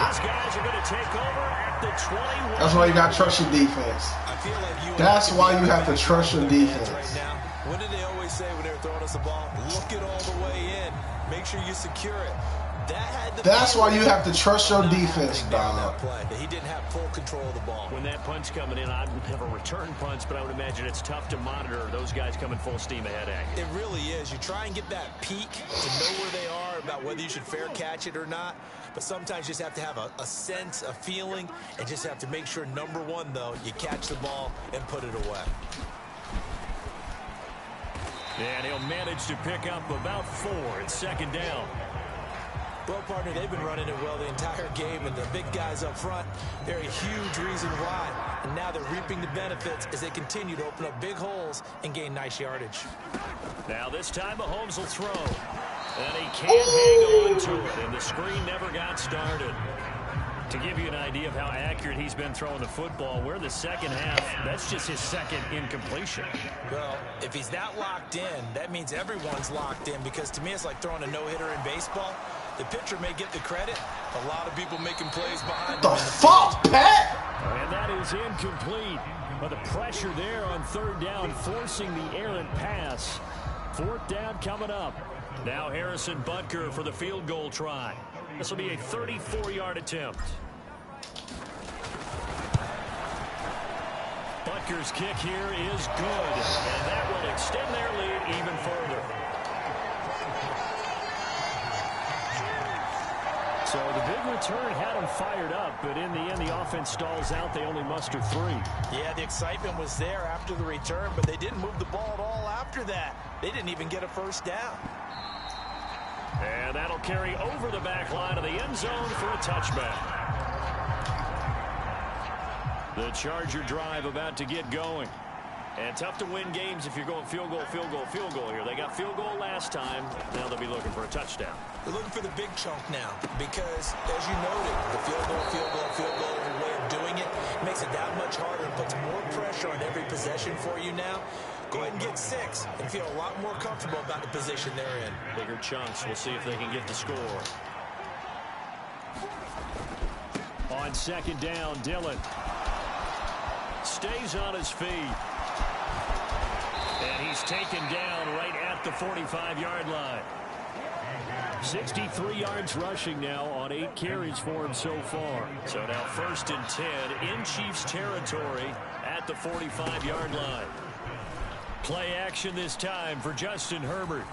these guys are going to take over at the 21. That's why you got to trust your defense. I feel like That's why you have to trust your defense. Right now, what did they always say when they were throwing us the ball? Look it all the way in. Make sure you secure it. That's why you have to trust your defense, dog. He didn't have full control of the ball. When that punt's coming in, I don't have a return punch, but I would imagine it's tough to monitor those guys coming full steam ahead at you. It really is. You try and get that peek to know where they are, about whether you should fair catch it or not. But sometimes you just have to have a sense, a feeling, and just have to make sure, number one, though, you catch the ball and put it away. And he'll manage to pick up about 4 at 2nd down. Well, partner, they've been running it well the entire game, and the big guys up front, they're a huge reason why. And now they're reaping the benefits as they continue to open up big holes and gain nice yardage. Now this time Mahomes will throw. And he can't hang on to it, and the screen never got started. To give you an idea of how accurate he's been throwing the football, we're the second half. That's just his 2nd incompletion. Well, if he's that locked in, that means everyone's locked in, because to me it's like throwing a no-hitter in baseball. The pitcher may get the credit. A lot of people making plays behind him. The fuck, Pat? And that is incomplete. But the pressure there on third down, forcing the errant pass. Fourth down coming up. Now Harrison Butker for the field goal try. This will be a 34-yard attempt. Butker's kick here is good, and that will extend their lead even further. So the big return had them fired up, but in the end, the offense stalls out. They only muster 3. Yeah, the excitement was there after the return, but they didn't move the ball at all after that. They didn't even get a first down. And that'll carry over the back line of the end zone for a touchback. The Charger drive about to get going. And tough to win games if you're going field goal, field goal, field goal here. They got field goal last time. Now they'll be looking for a touchdown. They're looking for the big chunk now because, as you noted, the field goal, field goal, field goal way of doing it makes it that much harder and puts more pressure on every possession for you now. Go ahead and get 6 and feel a lot more comfortable about the position they're in. Bigger chunks. We'll see if they can get the score. On second down, Dillon stays on his feet. And he's taken down right at the 45-yard line. 63 yards rushing now on 8 carries for him so far. So now 1st and 10 in Chiefs territory at the 45-yard line. Play action this time for Justin Herbert.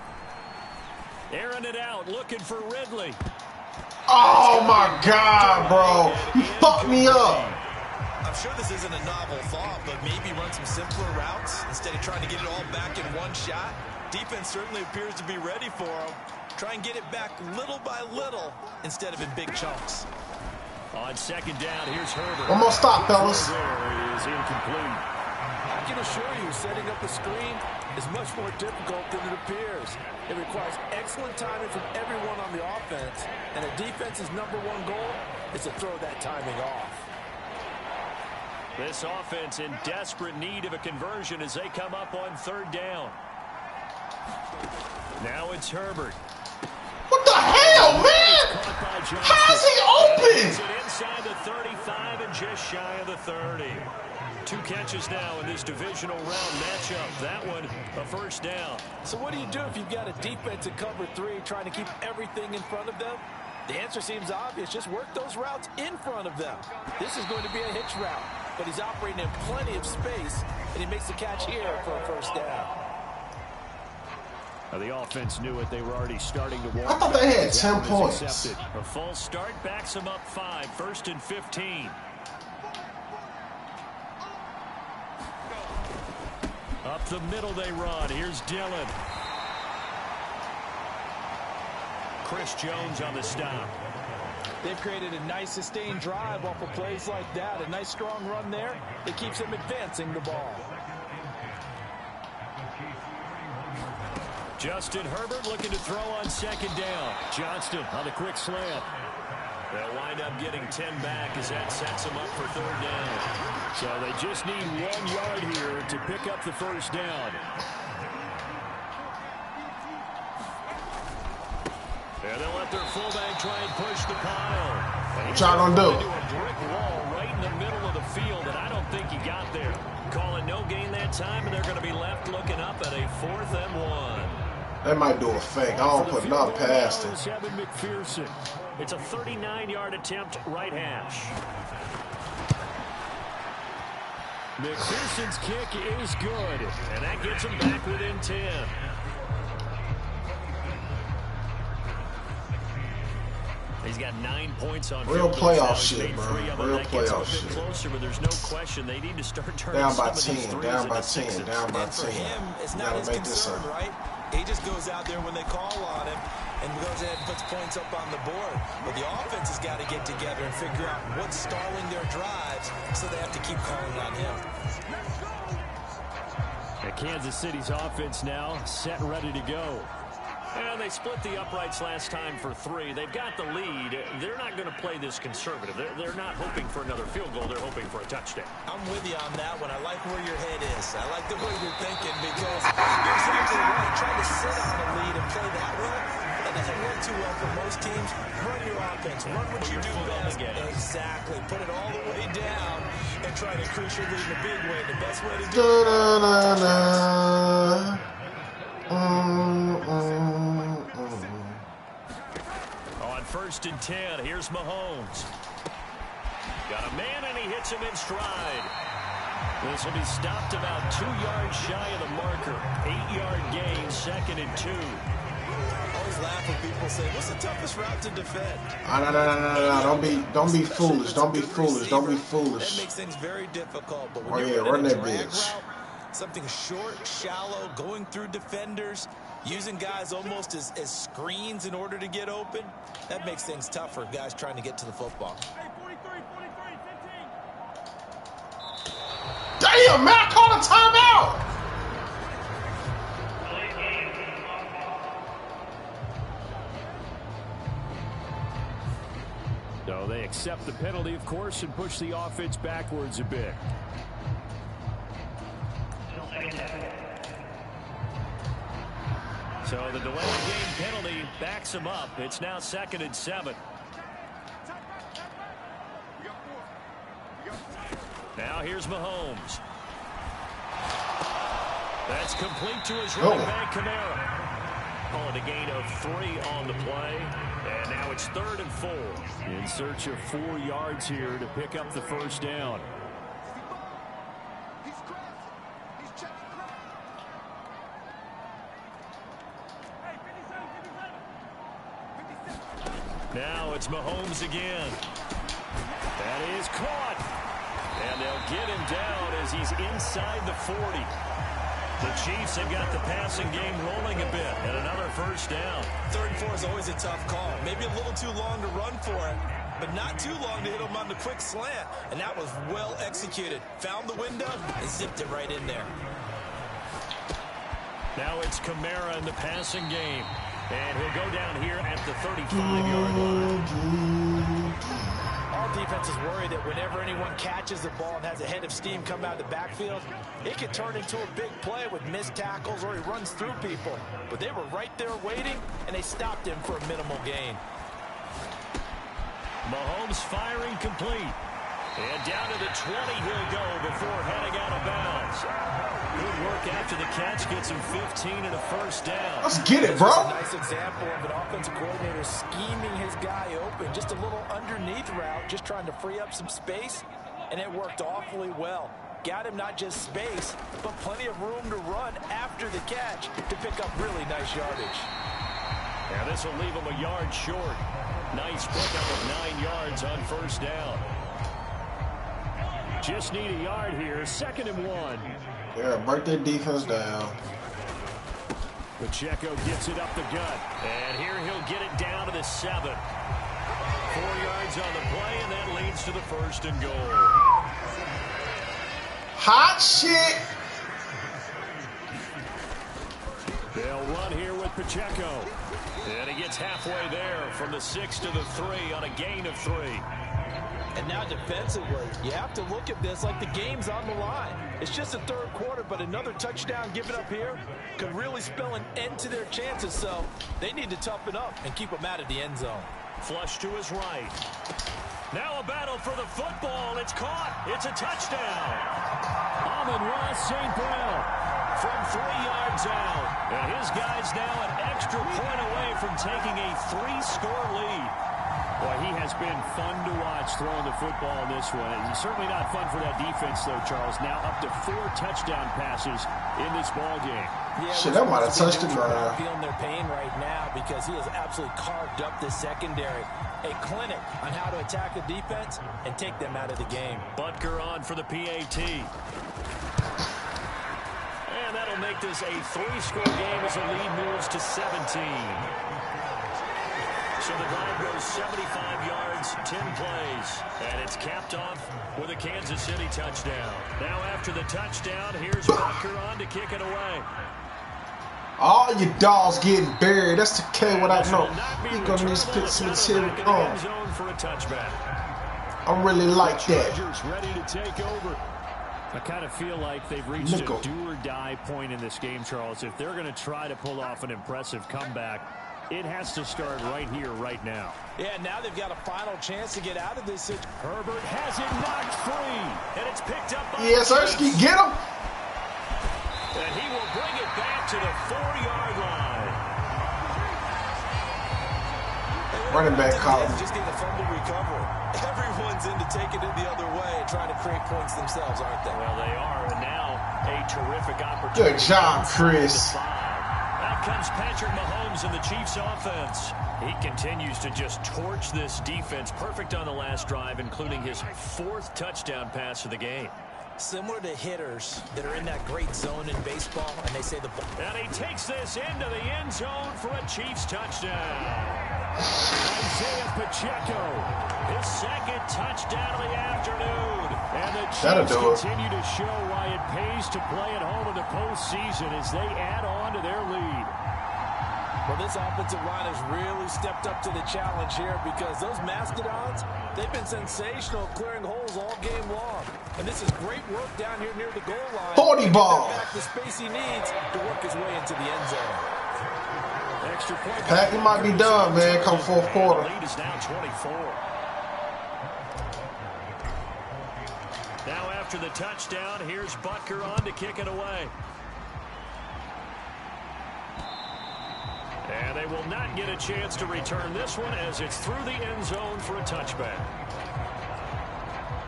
Airing it out, looking for Ridley. Oh, my God, bro. You fucked me up. I'm sure this isn't a novel thought, but maybe run some simpler routes instead of trying to get it all back in one shot. Defense certainly appears to be ready for him. Try and get it back little by little instead of in big chunks. On second down, here's Herbert. One more stop, fellas. There is incomplete. I can assure you, setting up a screen is much more difficult than it appears. It requires excellent timing from everyone on the offense, and a defense's #1 goal is to throw that timing off. This offense in desperate need of a conversion as they come up on third down. Now it's Herbert. What the hell, man? How is he open? Inside the 35 and just shy of the 30. 2 catches now in this divisional round matchup. That one, a first down. So what do you do if you've got a defense in cover 3 trying to keep everything in front of them? The answer seems obvious. Just work those routes in front of them. This is going to be a hitch route, but he's operating in plenty of space, and he makes the catch here for a first down. Now the offense knew it. They were already starting to warm. I thought they had 10 points. A false start backs them up 5. 1st and 15. Up the middle they run. Here's Dillon. Chris Jones on the stop. They've created a nice sustained drive off of plays like that. A nice strong run there. It keeps them advancing the ball. Justin Herbert looking to throw on second down. Johnston on the quick slant. They'll wind up getting 10 back as that sets them up for third down. So they just need 1 yard here to pick up the first down. And they'll let their fullback try and push the pile. What y'all gonna do? A brick wall right in the middle of the field, and I don't think he got there. Calling no gain that time, and they're going to be left looking up at a 4th and 1. They might do a fake. I don't put nothing past it. Evan McPherson. It's a 39-yard attempt right hash. McPherson's kick is good, and that gets him back within 10. He's got 9 points on real playoff shit, bro. Real playoff shit. Closer, but there's no question they need to start turning down by some 10, of these down by threes 10, down by 10. For him, it's not his concern, right? He just goes out there when they call on him and goes ahead and puts points up on the board. But the offense has got to get together and figure out what's stalling their drives, so they have to keep calling on him. And Kansas City's offense now set and ready to go. And they split the uprights last time for 3. They've got the lead. They're not going to play this conservative. They're not hoping for another field goal. They're hoping for a touchdown. I'm with you on that one. I like where your head is. I like the way you're thinking because you're exactly right. Trying to sit on a lead and play that way, that doesn't work too well for most teams. Run your offense. Run what you do best. Exactly. Put it all the way down and try to increase your lead in a big way. The best way to do it. On 1st and 10, here's Mahomes. Got a man, and he hits him in stride. This will be stopped about 2 yards shy of the marker. 8-yard gain, 2nd and 2. I always laugh when people say, what's the toughest route to defend? No. Don't be foolish. Don't be foolish. Don't be foolish. That makes things very difficult. But when you're running run a that drag bitch. route, something short, shallow, going through defenders, using guys almost as screens in order to get open, that makes things tough for guys trying to get to the football. Damn, man, I called a timeout. So they accept the penalty, of course, and push the offense backwards a bit. So the delayed game penalty backs him up. It's now 2nd and 7. Now here's Mahomes. That's complete to his running back, Kamara. Calling a gain of 3 on the play. And now it's 3rd and 4. In search of 4 yards here to pick up the 1st down. Now it's Mahomes again. That is caught. And they'll get him down as he's inside the 40. The Chiefs have got the passing game rolling a bit. And another 1st down. 3rd and 4 is always a tough call. Maybe a little too long to run for it, but not too long to hit him on the quick slant. And that was well executed. Found the window and zipped it right in there. Now it's Kamara in the passing game. And he'll go down here at the 35-yard line. All defense is worried that whenever anyone catches the ball and has a head of steam come out of the backfield, it could turn into a big play with missed tackles or he runs through people. But they were right there waiting, and they stopped him for a minimal gain. Mahomes firing complete. And down to the 20 he'll go before heading out of bounds. Good work after the catch. Gets him 15 and a 1st down. Let's get it, bro. This is a nice example of an offensive coordinator scheming his guy open. Just a little underneath route, just trying to free up some space. And it worked awfully well. Got him not just space, but plenty of room to run after the catch to pick up really nice yardage. Yeah, this will leave him a yard short. Nice pickup of 9 yards on 1st down. Just need a yard here. 2nd and 1. Yeah, break their defense down. Pacheco gets it up the gut. And here he'll get it down to the 7. 4 yards on the play, and that leads to the 1st and goal. Hot shit. They'll run here with Pacheco. And he gets halfway there from the 6 to the 3 on a gain of 3. And now defensively, you have to look at this like the game's on the line. It's just the 3rd quarter, but another touchdown given up here could really spell an end to their chances. So they need to toughen up and keep them out of the end zone. Flush to his right. Now a battle for the football. It's caught. It's a touchdown. Amon-Ra St. Brown from 3 yards out. And his guy's now an extra point away from taking a 3-score lead. Boy, he has been fun to watch throwing the football in this one. It's certainly not fun for that defense, though, Charles. Now up to 4 touchdown passes in this ball game. Yeah, shit, that might have touched him. Feeling their pain right now because he has absolutely carved up this secondary. A clinic on how to attack the defense and take them out of the game. Butker on for the PAT. And that'll make this a 3-score game as the lead moves to 17. So the drive goes 75 yards, 10 plays, and it's capped off with a Kansas City touchdown. Now after the touchdown, here's Butker on to kick it away. All your dogs getting buried. That's the K what I know. You're going to need to put some material on. For a touchback. I really like that. Ready to take over. I kind of feel like they've reached a do-or-die point in this game, Charles. If they're going to try to pull off an impressive comeback, it has to start right here, right now. Yeah, now they've got a final chance to get out of this. Herbert has it knocked free, and it's picked up by Sirski, get him. And he will bring it back to the 4-yard line. Running back caught him. Just need a fumble recovery. Everyone's into taking it the other way and trying to create points themselves, aren't they? Well, they are, and now a terrific opportunity. Good job, Chris. Out comes Patrick Mahomes and the Chiefs offense. He continues to just torch this defense. Perfect on the last drive, including his 4th touchdown pass of the game. Similar to hitters that are in that great zone in baseball, and they say the ball. And he takes this into the end zone for a Chiefs touchdown. Isaiah Pacheco, his 2nd touchdown of the afternoon. And the Chiefs continue to show why it pays to play at home in the postseason as they add on to their lead. Well, this offensive line has really stepped up to the challenge here because those Mastodons, they've been sensational clearing holes all game long. And this is great work down here near the goal line. 40 ball. Back the space he needs to work his way into the end zone. Extra point. Pat, you might be done, man. Come 4th quarter. The lead is now 24. Now after the touchdown, here's Butker on to kick it away. And they will not get a chance to return this one as it's through the end zone for a touchback.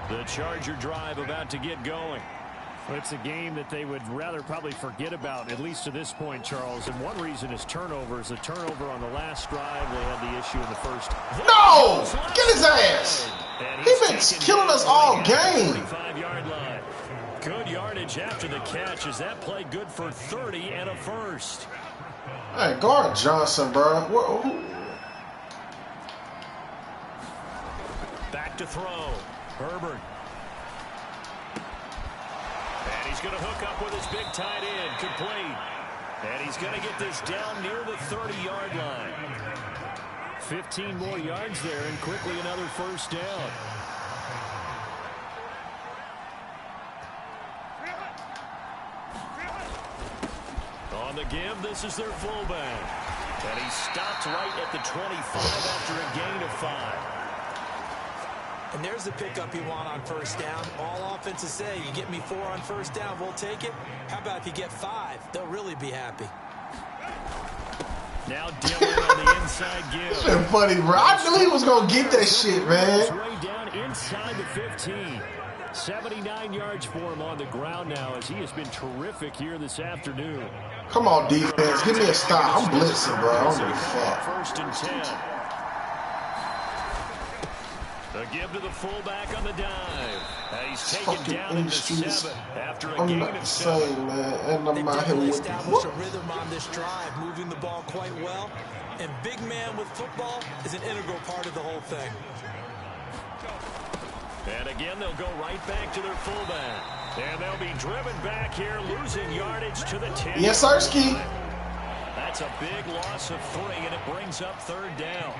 The Charger drive about to get going. It's a game that they would rather probably forget about, at least to this point, Charles. And one reason is turnovers. A turnover on the last drive. They had the issue in the first. No! Get his ass! He's been killing us all game. 45-yard line. Good yardage after the catch. Is that play good for 30 and a first? Hey, guard Johnson, bro. Back to throw. Herbert. And he's going to hook up with his big tight end. Complete. And he's going to get this down near the 30-yard line. 15 more yards there and quickly another first down. On the give, this is their fullback. And he stopped right at the 25 after a gain of 5. And there's the pickup you want on first down. All offenses say, you get me 4 on first down, we'll take it. How about if you get 5? They'll really be happy. Now Dillon on the inside give. It's been funny, bro. I knew he was going to get that shit, man. Way down inside the 15. 79 yards for him on the ground now as he has been terrific here this afternoon. Come on, defense. Give me a stop. I'm blitzing, bro. I don't give a fuck. First and 10. The give to the fullback on the dive. He's taken down in the 7 after a gain of 7. Man. And I'm out here with established a rhythm on this drive, moving the ball quite well. And big man with football is an integral part of the whole thing. And again, they'll go right back to their fullback. And they'll be driven back here, losing yardage to the 10. Yes, Sirski. That's a big loss of 3, and it brings up 3rd down.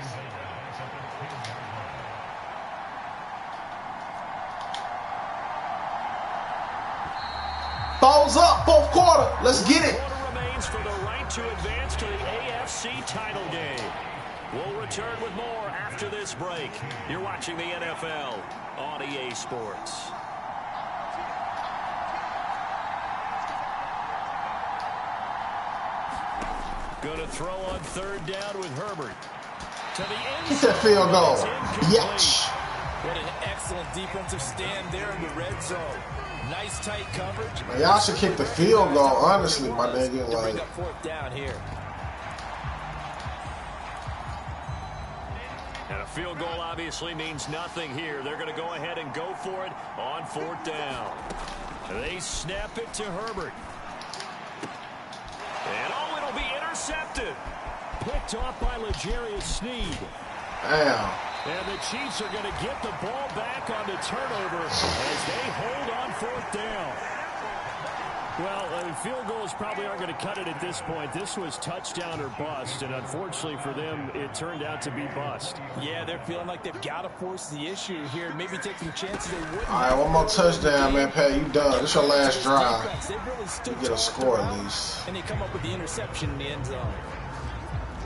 Balls up, 4th quarter. Let's get it. Quarter remains for the right to advance to the AFC title game. We'll return with more after this break. You're watching the NFL on EA Sports. Going to throw on 3rd down with Herbert. To the end. Get that field goal. Yes. What an excellent defensive stand there in the red zone. Nice tight coverage. Y'all should kick the field goal, honestly, my nigga. Bring up 4th down here. And a field goal obviously means nothing here. They're going to go ahead and go for it on 4th down. They snap it to Herbert. And oh, it'll be intercepted. Picked off by L'Jarius Sneed. Damn. And the Chiefs are going to get the ball back on the turnover as they hold on 4th down. Well, field goals probably aren't going to cut it at this point. This was touchdown or bust, and unfortunately for them, it turned out to be bust. Yeah, they're feeling like they've got to force the issue here. Maybe take some chances they wouldn't. All right, one more touchdown, man, Pat. You done. This your last drive. You get a score at least. And they come up with the interception in the end zone.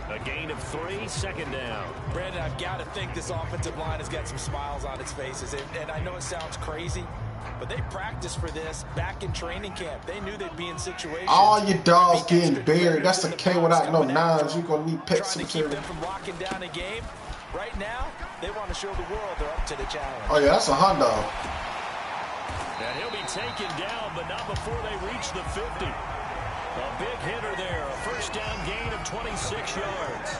A gain of 3, second down. Brandon, I've got to think this offensive line has got some smiles on its faces. And I know it sounds crazy, but they practiced for this back in training camp. They knew they'd be in situations. All your dogs getting buried. That's the K without no nines. You're going to need pet cemetery. Trying to keep them from locking down a game. Right now, they want to show the world they're up to the challenge. Oh, yeah, that's a hot dog. And he'll be taken down, but not before they reach the 50. A big hitter there. A first down gain of 26 yards.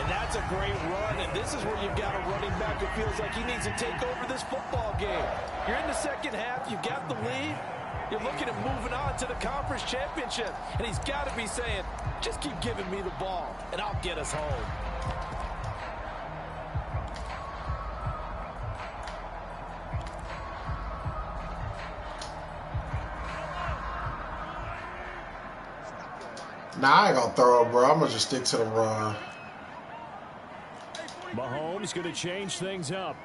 And that's a great run, and this is where you've got a running back who feels like he needs to take over this football game. You're in the second half, you've got the lead, you're looking at moving on to the conference championship, and he's got to be saying, just keep giving me the ball, and I'll get us home. Nah, I ain't gonna throw it, bro. I'm gonna just stick to the run. Mahomes gonna change things up.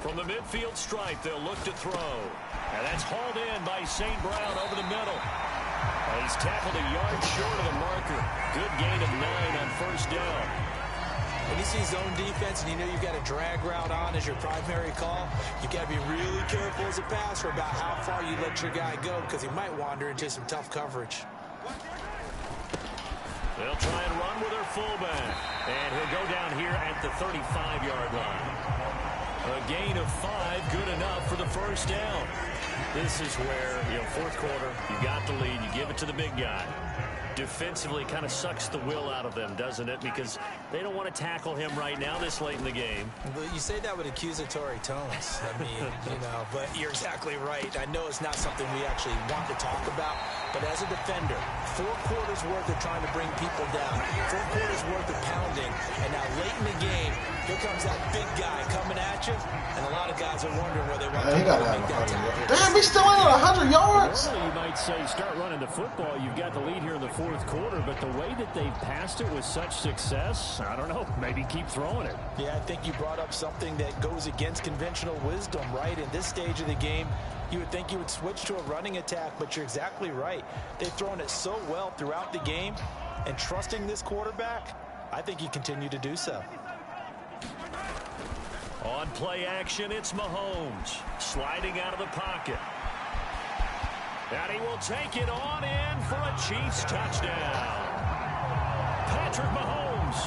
From the midfield stripe, they'll look to throw. And that's hauled in by St. Brown over the middle. He's tackled a yard short of the marker. Good gain of 9 on first down. When you see zone defense and you know you've got a drag route on as your primary call, you've got to be really careful as a passer about how far you let your guy go because he might wander into some tough coverage. They'll try and run with their fullback. And he'll go down here at the 35-yard line. A gain of 5, good enough for the first down. This is where, fourth quarter, you got the lead, you give it to the big guy. Defensively kind of sucks the will out of them, doesn't it? Because they don't want to tackle him right now this late in the game. Well, you say that with accusatory tones. I mean, but you're exactly right. I know it's not something we actually want to talk about, but as a defender, 4 quarters worth of trying to bring people down, 4 quarters worth of pounding, and now late in the game, here comes that big guy coming at you, and a lot of guys are wondering where they want to make that tackle. Damn, he's still in at 100 yards. Normally, you might say start running the football. You've got the lead here in the fourth quarter, but the way that they've passed it with such success, I don't know, maybe keep throwing it. Yeah, I think you brought up something that goes against conventional wisdom, right? In this stage of the game, you would think you would switch to a running attack, but you're exactly right. They've thrown it so well throughout the game, and trusting this quarterback, I think you continue to do so. On play action, it's Mahomes sliding out of the pocket. And he will take it on in for a Chiefs touchdown. Patrick Mahomes,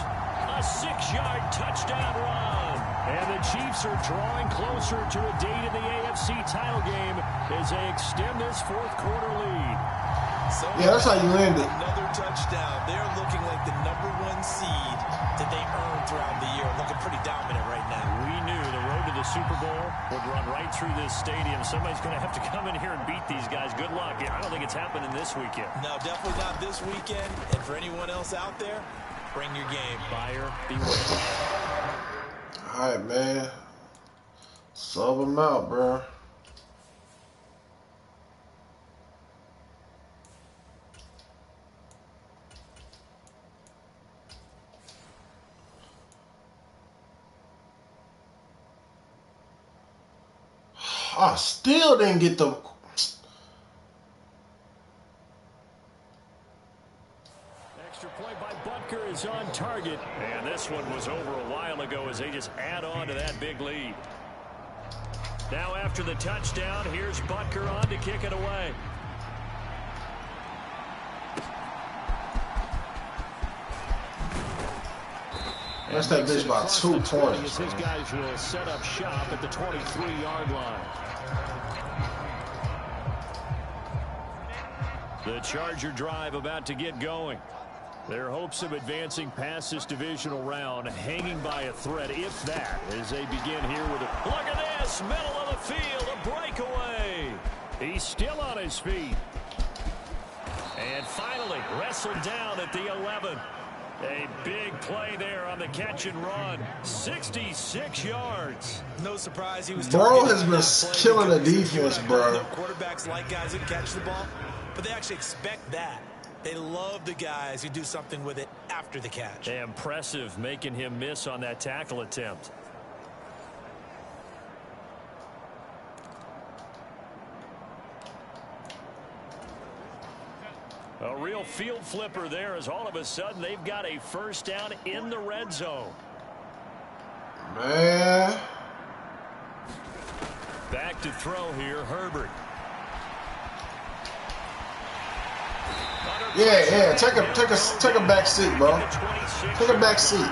a 6-yard touchdown run. And the Chiefs are drawing closer to a date in the AFC title game as they extend this fourth quarter lead. So yeah, that's how you end it. Another touchdown. They're looking like the #1 seed that they earned throughout the year. Looking pretty dominant right now. We knew the road to the Super Bowl would run right through this stadium. Somebody's going to have to come in here and beat these guys. Good luck. I don't think it's happening this weekend. No, definitely not this weekend. And for anyone else out there, bring your game. Buyer beware. All right, man. Sub him out, bro. I still didn't get the... Extra point by Butker is on target. And this one was over a while ago as they just add on to that big lead. Now after the touchdown, here's Butker on to kick it away. Let's take this by 2 points. His guys will set up shop at the 23-yard line. The Charger drive about to get going. Their hopes of advancing past this divisional round hanging by a thread, if that, as they begin here with a... Look at this! Middle of the field, a breakaway! He's still on his feet. And finally, wrestled down at the 11. A big play there on the catch and run. 66 yards. No surprise he was... Bro has been killing the defense, bro. Quarterbacks like guys who catch the ball, but they actually expect that. They love the guys who do something with it after the catch. Impressive, making him miss on that tackle attempt. A real field flipper there, as all of a sudden they've got a first down in the red zone. Man. Back to throw here, Herbert. Yeah. Take a back seat, bro. Take a back seat.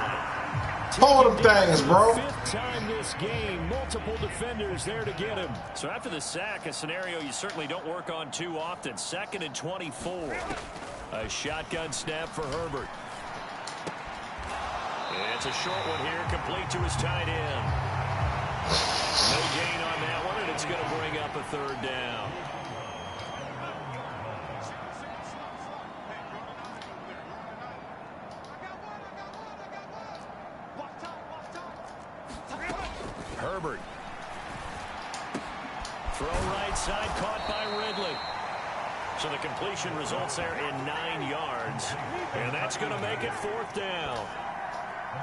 Hold them things, bro. Fifth time this game, multiple defenders there to get him. So after the sack, a scenario you certainly don't work on too often. 2nd and 24. A shotgun snap for Herbert. It's a short one here, complete to his tight end. No gain on that one, and it's going to bring up a 3rd down. Herbert. Throw right side, caught by Ridley. So the completion results there in 9 yards. And that's going to make it 4th down.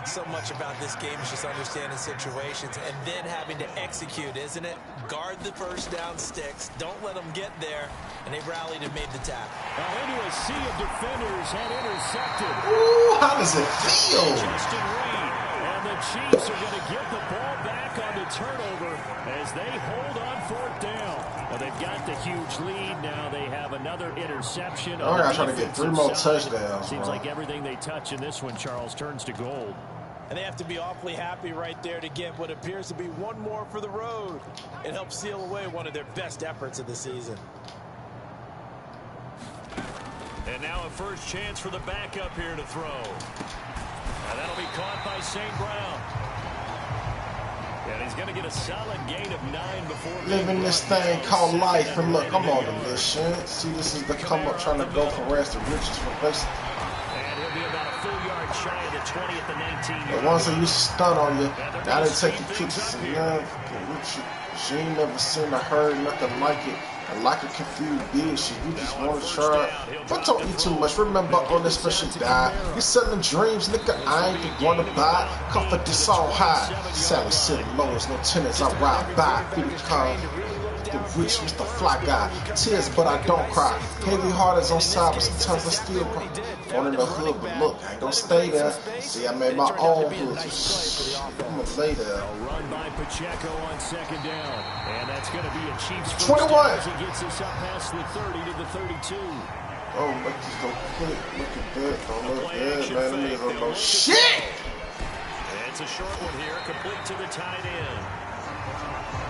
So much about this game is just understanding situations and then having to execute, isn't it? Guard the first down sticks. Don't let them get there. And they rallied and made the tackle. Now into a sea of defenders had intercepted. Ooh, how does it feel? Justin Reed. And the Chiefs are going to get the ball back on the turnover as they hold on 4th down. Well, they've got the huge lead. Now they have another interception. I gotta try to get 3 more touchdowns. Seems like everything they touch in this one, Charles, turns to gold. And they have to be awfully happy right there to get what appears to be one more for the road. It helps seal away one of their best efforts of the season. And now a first chance for the backup here to throw. And that'll be caught by St. Brown. And he's going to get a solid gain of 9 before living this thing called life. And look, I'm on the mission. See, this is the come up trying to go from rags to riches from basically. And he'll be about a full yard shy of the 20 at the 19. The ones that used to stun on you, now they take the pictures and she ain't never seen or heard nothing like it. And like a confused bitch, you just want to try. But don't eat too much. Remember on this special die, you're selling dreams, nigga. I ain't the one to buy. Comfort this all high. Sally sitting low, there's no tenants. I ride by. Be the car. The rich Mr. Fly Guy. Tears, but I don't cry. Heavy heart is on side, but sometimes I still cry. One in the hood, but look, I ain't gonna stay there. See, I made my own hood. I'm gonna lay there. A run by Pacheco on 2nd down. And that's going to be a Chiefs first 21. down as he gets us up past the 30 to the 32. Oh, look, just go quick. Look at that. Don't look good, man. Them niggas don't know shit. It's a short one here, complete to the tight end.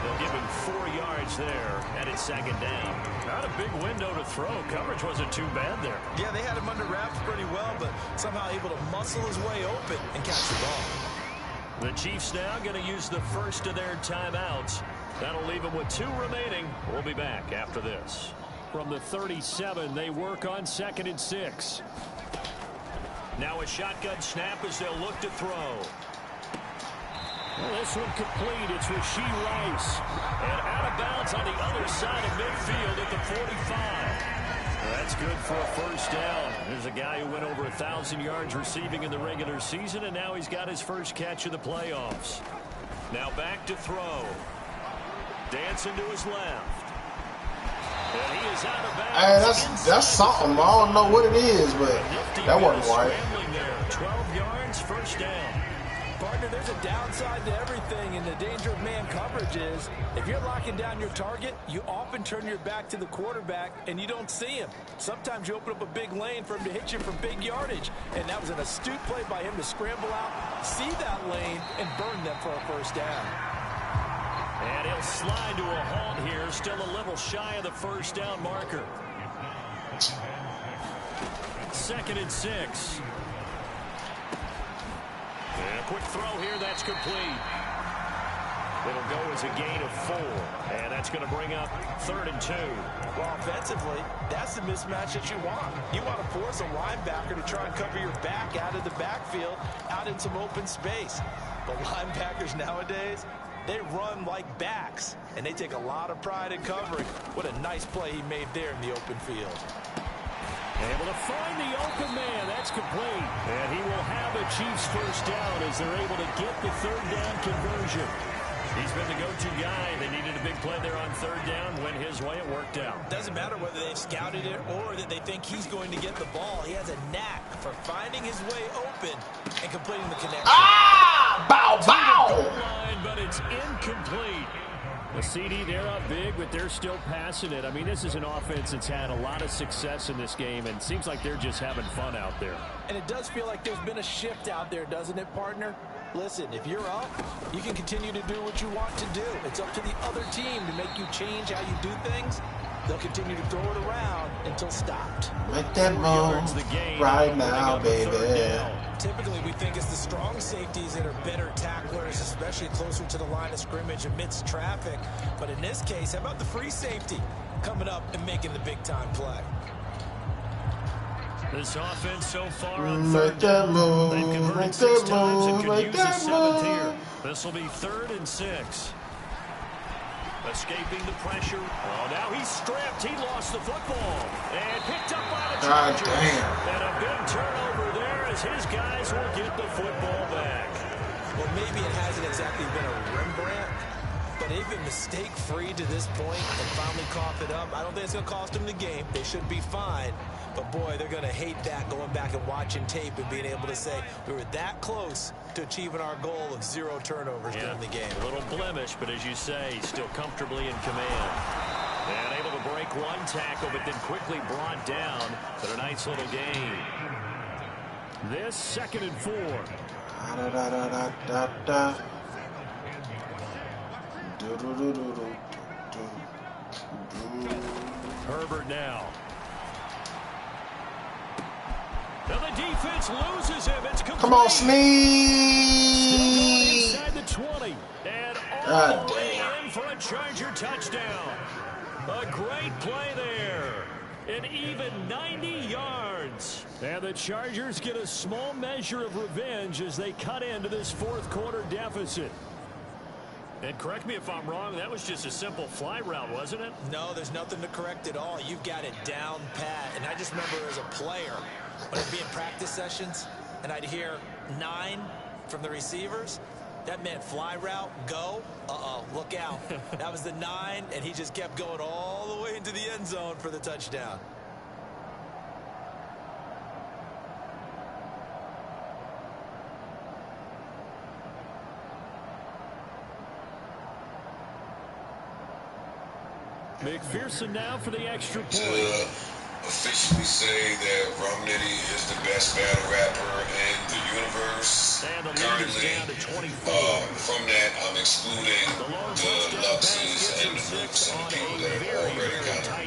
They'll give him 4 yards there, and it's 2nd down. Not a big window to throw. Coverage wasn't too bad there. Yeah, they had him under wraps pretty well, but somehow able to muscle his way open and catch the ball. The Chiefs now going to use the first of their timeouts. That'll leave them with 2 remaining. We'll be back after this. From the 37, they work on 2nd and 6. Now a shotgun snap as they'll look to throw. Well, this one complete. It's Rashee Rice. And out of bounds on the other side of midfield at the 45. That's good for a first down. There's a guy who went over 1,000 yards receiving in the regular season, and now he's got his first catch of the playoffs. Now back to throw. Dancing to his left. And he is out of bounds. Hey, that's something. I don't know what it is, but that wasn't right. 12 yards, first down. Partner, there's a downside to everything, and the danger of man coverage is if you're locking down your target, you often turn your back to the quarterback and you don't see him. Sometimes you open up a big lane for him to hit you from big yardage, and that was an astute play by him to scramble out, see that lane, and burn them for a first down. And he'll slide to a halt here, still a little shy of the first down marker. 2nd and 6. And a quick throw here, that's complete. It'll go as a gain of 4. And that's going to bring up 3rd and 2. Well, offensively, that's the mismatch that you want. You want to force a linebacker to try and cover your back out of the backfield, out in some open space. But linebackers nowadays, they run like backs, and they take a lot of pride in covering. What a nice play he made there in the open field. Able to find the open man. That's complete. And he will have a Chiefs first down as they're able to get the 3rd down conversion. He's been the go-to guy. They needed a big play there on third down. Went his way. It worked out. Doesn't matter whether they've scouted it or that they think he's going to get the ball. He has a knack for finding his way open and completing the connection. Ah! Bow, bow! Line, but it's incomplete. The CD, they're up big, but they're still passing it. I mean, this is an offense that's had a lot of success in this game, and it seems like they're just having fun out there. And it does feel like there's been a shift out there, doesn't it, partner? Listen, if you're up, you can continue to do what you want to do. It's up to the other team to make you change how you do things. They'll continue to throw it around until stopped. Make that move right now, baby. Typically, we think it's the strong safeties that are better tacklers, especially closer to the line of scrimmage amidst traffic. But in this case, how about the free safety coming up and making the big-time play? This offense so far on third down, they've converted 6 times and could use a 7th here. This will be 3rd and 6. Escaping the pressure. Oh, now he's stripped. He lost the football. And picked up by the Chargers. And a big turnover there as his guys will get the football back. Well, maybe it hasn't exactly been a Rembrandt, but they've been mistake-free to this point and finally cough it up. I don't think it's going to cost them the game. They should be fine. But, boy, they're going to hate that going back and watching tape and being able to say we were that close to achieving our goal of 0 turnovers during the game. A little blemish, but as you say, still comfortably in command. And able to break one tackle, but then quickly brought down. But a nice little gain. This 2nd and 4. Herbert now. Now the defense loses him. It's complete. Come on, Snead. Inside the 20. And all the way in for a Charger touchdown. A great play there. An even 90 yards. And the Chargers get a small measure of revenge as they cut into this 4th quarter deficit. And correct me if I'm wrong, that was just a simple fly route, wasn't it? No, there's nothing to correct at all. You've got it down pat. And I just remember as a player, when I'd be in practice sessions and I'd hear 9 from the receivers, that meant fly route, go, look out. That was the 9, and he just kept going all the way into the end zone for the touchdown. McPherson now for the extra point. To officially say that Romnitty is the best battle rapper in the universe And the lead is currently. down to 24. From that, I'm excluding the Luxes and the Nukes and the people that have already kind of.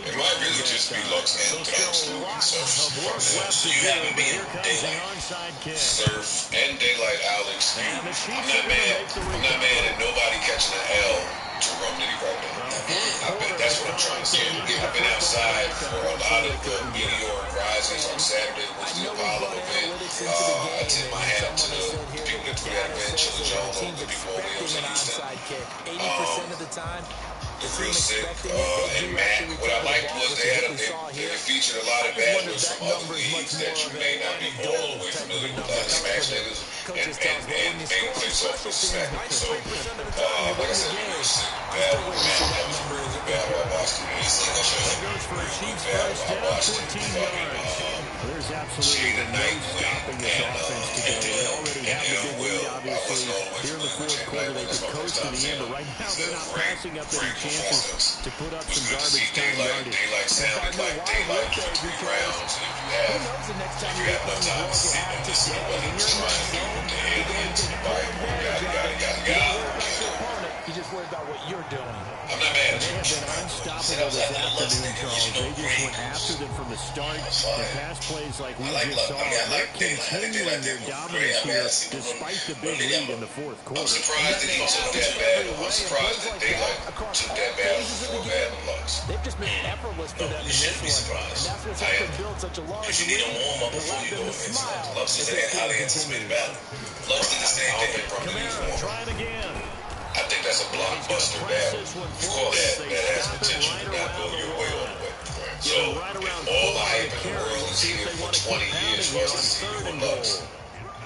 It might really just be Lux and absolutely Surf from that. So you have me in Daylight, Surf, and Daylight Alex. I'm not mad. I'm not mad at nobody catching an L to Romnitty right now. That's what I'm trying to say. I've been outside for a lot of the meteoric rises on Saturday, which is the Apollo event. I tip my hat to the people that threw that event, Chilla Jones, all the people over there in Houston. 80% of the time, It's real sick. And Matt, what I liked was it featured a lot of battlers from other leagues that you may not be all the way familiar with, like Smash Niggas and Babyface off of Smack. So, like I said, real sick battle. Matt, that was a real good battle. I watched it. It's like I should have a real good battle. I watched it. There's absolutely no stopping this offense today. They already have the big lead, obviously. Here in the 4th quarter, they could coast to the end, but right now they're not passing up any chances to put up some garbage time yardage. Daylight sounded like daylight for 3 rounds. If you have enough time to sit and listen to what he's trying to do with the aliens and the Bible, you just worry about what you're doing. I'm not mad at They you. have been unstoppable this afternoon, Charles. They just went after them from the start. Their pass plays like we just saw. They're continuing their dominance here despite the big lead in the 4th quarter. I'm surprised that he took that battle. I'm surprised that Daylight took that battle for bad loss. They've just been effortless for them in this one. And that's what's helped them build such a large Because you need a warm up before you go in. Lux is how they anticipate battle. Lux did the same thing that Romney was Trying again. I think that's a blockbuster battle. You call that has potential to not go your way all the way. So, if all the hype in the world is here for 20 years for us to see you and Lux,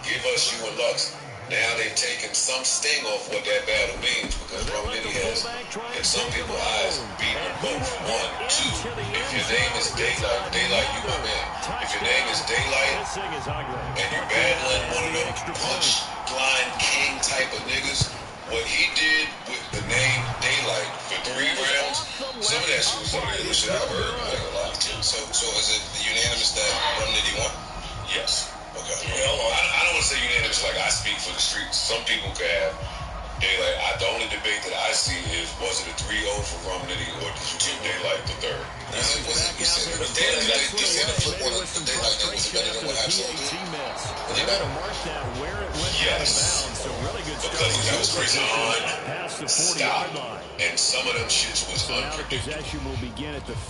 give us you and Lux. Now they've taken some sting off what that battle means because Rum Nitty has, in some people's eyes, beaten them both. 1, 2. If your name is Daylight, you my man. If your name is Daylight and you're battling one of them punch line king type of niggas, what he did with the name Daylight for 3 rounds, some of that shit was some of the other shit I've heard. I ain't gonna lie to you. So is it unanimous that Rum Nitty won? Yes. Okay. Well, I don't want to say unanimous like I speak for the streets. Some people could have Daylight. The only debate that I see is, was it a 3-0 for Rum Nitty or did you give Daylight the third? You said the football of Daylight that was better than what Absolute did? Yes. Because that was crazy on stop. And some of them shits was unpredictable.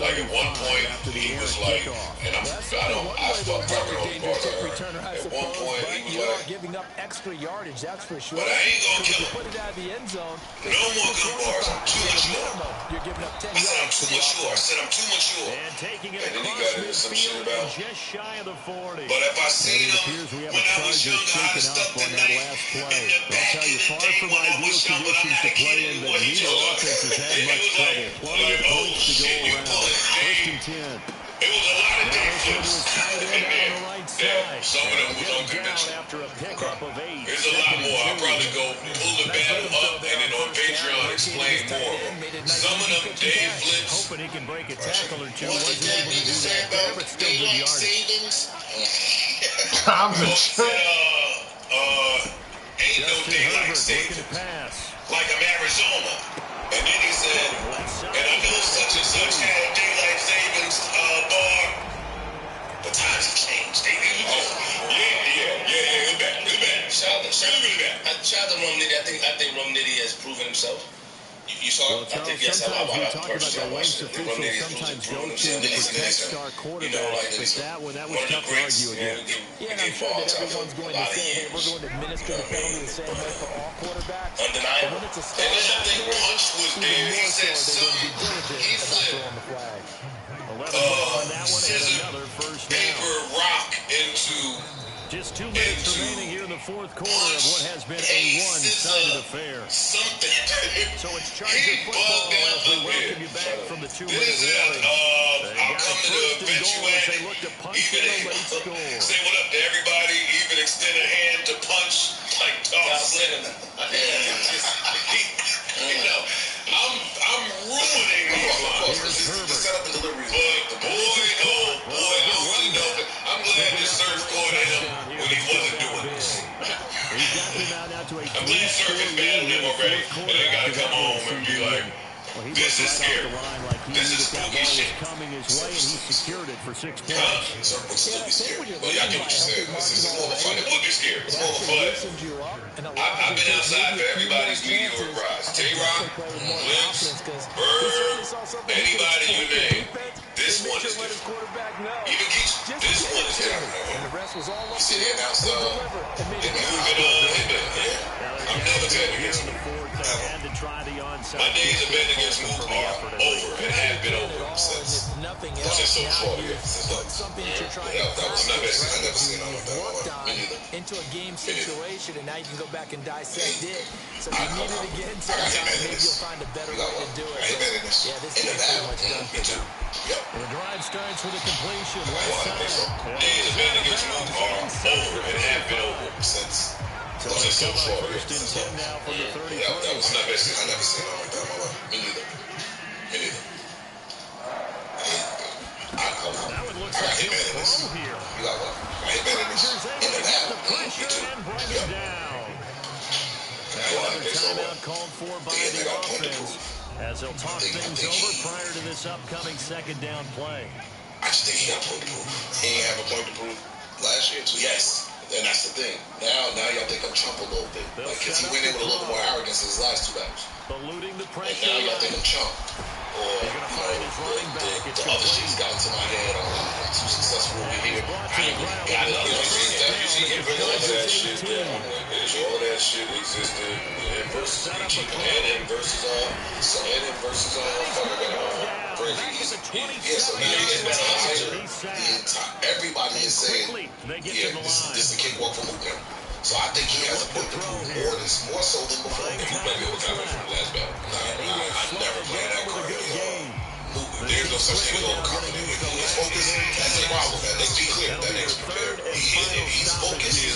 Like at one point, he was like, and I probably don't At one point, he was like, giving up extra yardage, that's for sure. but I ain't gonna kill him. Put it out of the end zone. No more gun bars. I'm too mature. You're giving up 10 I said I'm yards. too mature. I said I'm too mature. And taking it And then he across got into some shit midfield about, just shy of the 40. but if I seen him when I was younger, I'd have stuck the knife in the back of the day when I was young, but I'm not a kid anymore. He told us. It was like, oh shit, you pulling game. It was a lot of day flips in there. That some of them was unconventional. There's a lot more. I'll probably go pull the battle up and then on Patreon explain more of them. Some of them day flips. Hoping he can break a tackle or two. Wasn't that Wasn't able to nigga do say that, about but still good daylight yardage. savings? I'm Folks just said, ain't no daylight savings. Like I'm Arizona. And then he said, and I know such and such had daylight savings bar. The times have changed. It's bad. Shout out to Rum Nitty. I think Rum Nitty has proven himself. You saw it? I think, yes, I watched it. Rum Nitty has proven himself. You know, like, That was one of the tough to greats, argue man. against. Yeah, and I'm sure that everyone's going to say, hey, we're going to administer the penalty the same way for all quarterbacks. Undeniable. When it's a And then I think Punch was there. He said something. He flipped the flag. First paper rock into just 2 minutes remaining here in the fourth quarter of what has been a one-sided affair. Something. So it's Charger football as we welcome you back from the 2-minute warning. I'll come to the bench you at. They look to punch in a late score. Say what up to everybody. Even extend a hand to punch like Dolph Ziggler. You know, I'm ruining these lines. The setup and delivery. But boy, I really know. I'm glad this surf caught him when he wasn't doing this. I'm glad Surf battled him already, and they got to come home and be like, this is scary. This is spooky shit. Coming his way, and he secured it for 6 points. Surf would still be scary. Well, y'all get what you're saying. This is more fun. It would be scary. It's more fun. I've been outside for everybody's meteoric rise. Tay-Rock, Lips, Bird, anybody you name. This one is different. Even Keach, this one is different. You see the announcer, they move it on. I'm never betting against him. My days of betting against Mook are over and have been over since so far. I'm not betting. I never seen on that. Into a game situation, and now you can go back and dissect it. So if you need it again, maybe you'll find a better way to do it. Yeah, this is pretty much done for them. The drive starts with a completion. Days of betting against Mook are over and have been over since. So first and 10 now from the 30. I'm not betting. I never seen it like that in my life. Me neither. That one looks like he'll throw here. You got what? I hate betting this. In and out. And bring him down. Another timeout called for by the offense as they'll talk things over prior to this upcoming second down play. I just think he got a point to prove. He ain't have a point to prove last year, too. Yes. And that's the thing. Now y'all think I'm chump a little bit. Because he went in with a little more arrogance in his last 2 battles. Eluding the pressure. And now y'all think I'm chump. Or, the other shit's got into my head. I'm too successful over here. I ain't really got it. You bring all that shit down. All that shit existed in versus Ichigo. And in versus so now you're getting better higher. Everybody is saying, yeah, this is the cakewalk for Mook now. So I think he has a point to prove more so than before. If you play me with comments from the last battle, I never play that card again. There's no such thing as overconfident. His focus, that's the problem, man. Let's be clear. That nigga's prepared. He's focused. He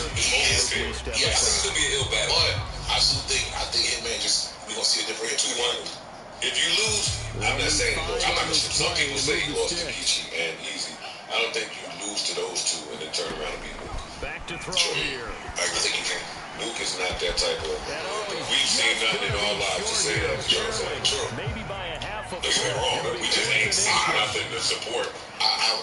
is prepared. Yeah, I think it's going to be an ill battle. But I think Hitman we're going to see a different hit 2-1. If you lose, I'm not saying he lost. I'm not going to. Some people say he lost to Michi and Easy. I don't think you lose to those two and then turn around and beat Luke. Back to throw here. I think you can. Luke is not that type of. We've seen nothing in our lives to say that. You know what I'm saying? True. Maybe by a half a Don't get me wrong. We just ain't seen nothing to support. I hope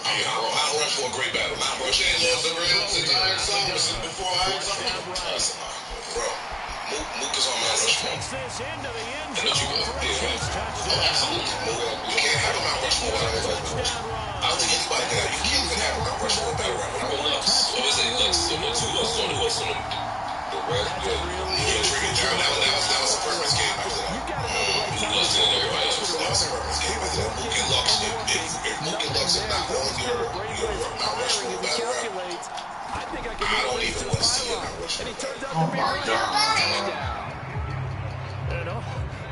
for a great battle. Bush ain't lost the real since Iron Song. Before Iron Song. Bro. Mook is on my Rushmore. And don't you go? Yeah, absolutely. You can't have a Mount Rushmore without a Rushmore. I don't think anybody can have. You can't even have a Mount Rushmore battle rap without a Lux. So is it Lux? So what's on the rest? Yeah, Trigger Down. That was a purpose game after that. Lux and everybody else. That was a purpose game after that. Mook and Lux. If Mook and Lux are not on your Mount Rushmore battle rap, I don't even want to see a Mount Rushmore battle. Oh my God.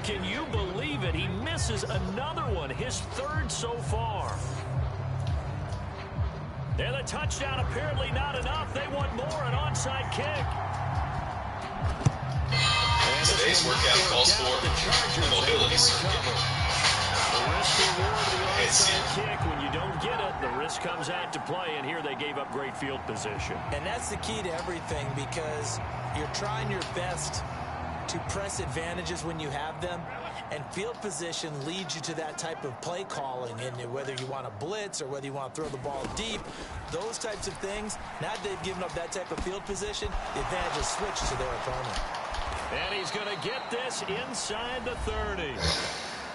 Can you believe it? He misses another one, his third so far. And the touchdown apparently not enough. They want more, an onside kick. Today's workout calls for the mobility circuit. The risk reward of the onside kick. When you don't get it, the risk comes out to play, and here they gave up great field position. And that's the key to everything, because you're trying your best to press advantages when you have them, and field position leads you to that type of play calling, and whether you want to blitz or whether you want to throw the ball deep, those types of things. Now that they've given up that type of field position, the advantage is switched to their opponent. And he's going to get this inside the 30.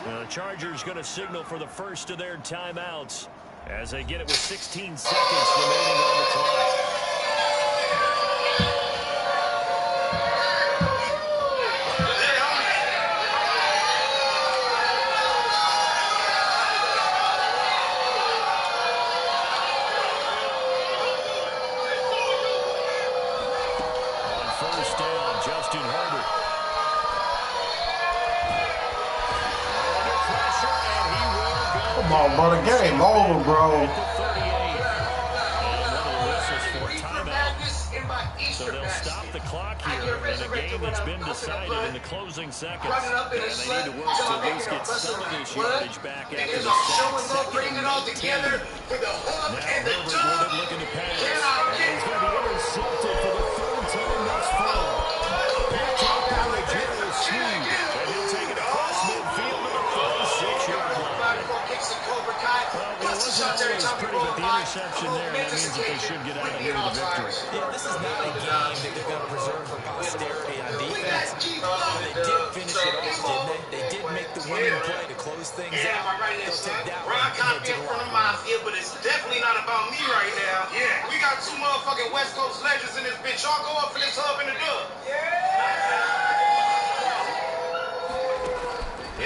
Now the Chargers going to signal for the first of their timeouts as they get it with 16 seconds remaining on the clock. Come on, bro. The game over, bro. So they'll stop the clock here in a game that's been decided in the closing seconds. And they need to work to at least get some of this yardage back after the sack. Second and 10. Now Herbert looking to pass. And he's going to be intercepted for the third time thus far. Picked up by the Jerry Sneed. And he'll take it across midfield to the 46-yard line. Well, it wasn't always pretty, but the interception there, that means that they should get out of here with a victory. Yeah, this is not a game that they're going to preserve for posterity on defense. They did finish it off, didn't they? They did make the winning play to close things out. They'll take that one and head to the locker room. But it's definitely not about me right now. Yeah. We got two motherfucking West Coast legends in this bitch. Y'all go up for this hub in the dub.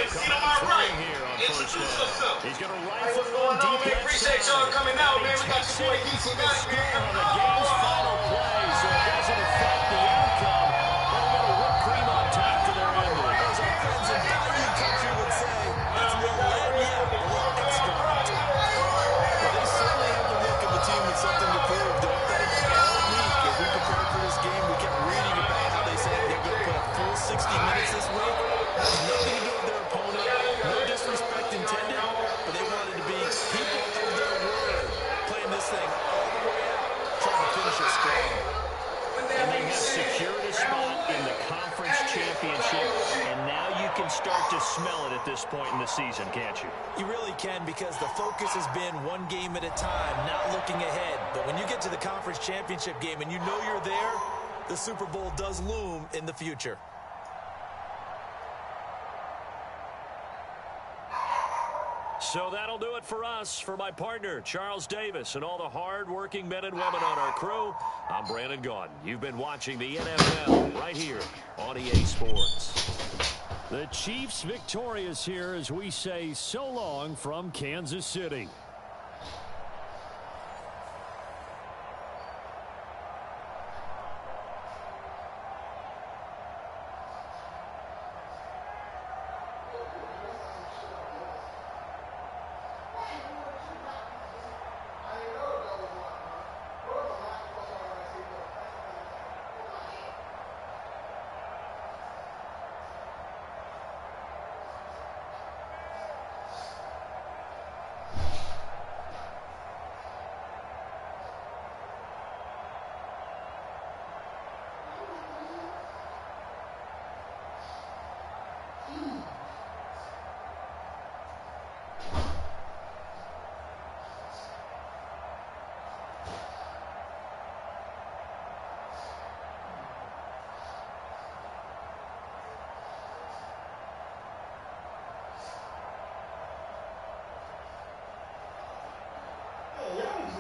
Seat on my right. Introduce yourself. He's going to rifle what's going on, man? Appreciate y'all coming out, man. We got your boy DC back here. On the game's final play, so it doesn't affect the outcome. But a little whipped cream on top to their ending. As our friends in Value Country would say, it's a little lead, yeah, a little extra. Well, they certainly have the look of a team with something to prove, don't they? All week, as we prepared for this game, we kept reading about how they said they're going to put a full 60 minutes this week. Has nothing to do with their opponent. No disrespect intended, but they wanted to be people of their word, playing this thing all the way out, trying to finish it strong. And they have secured a spot in the conference championship, and now you can start to smell it at this point in the season, can't you? You really can, because the focus has been one game at a time, not looking ahead. But when you get to the conference championship game and you know you're there, the Super Bowl does loom in the future. So that'll do it for us. For my partner, Charles Davis, and all the hard-working men and women on our crew, I'm Brandon Gaudin. You've been watching the NFL right here on EA Sports. The Chiefs victorious here as we say so long from Kansas City.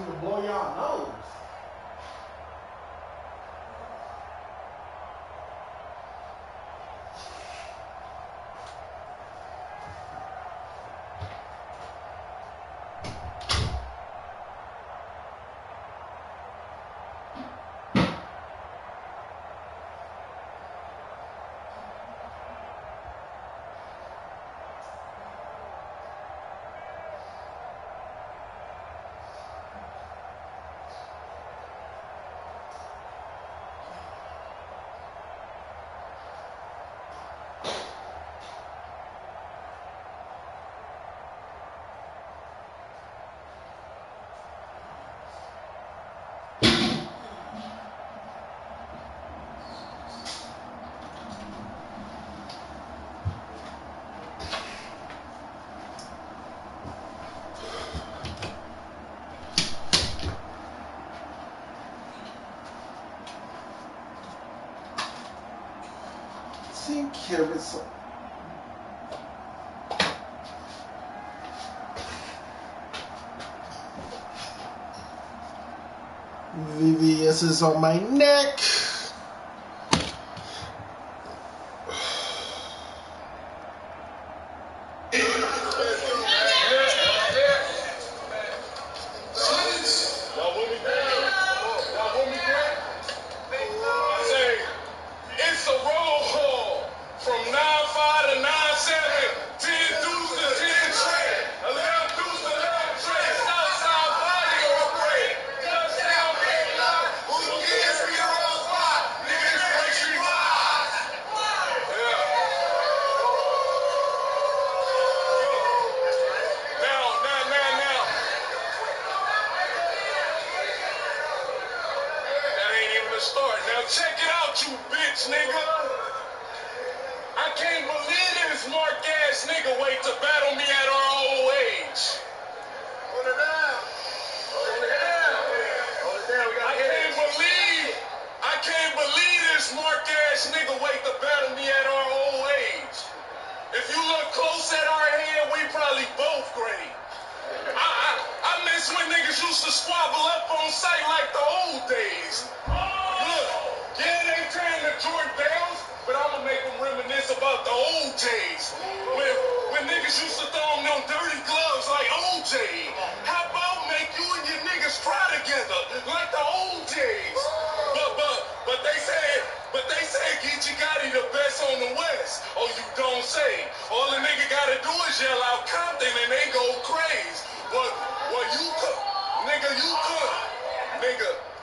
to blow y'all nose. Carrots. VVS is on my neck. Check it out, you bitch, nigga. I can't believe this mark-ass nigga wait to battle me at our old age. Hold it down. Hold it down. Hold it down. I can't believe this mark-ass nigga wait to battle me at our old age. If you look close at our hand, we probably both great. I miss when niggas used to squabble up on sight like the old days. Look. Yeah, they tearing the Jordan downs, but I'ma make them reminisce about the old days. When niggas used to throw them them dirty gloves like OJ. How about make you and your niggas try together like the old days? But they say Geechee Gotti the best on the West. Oh, you don't say. All the nigga gotta do is yell out Compton and they go crazy. Well, you could.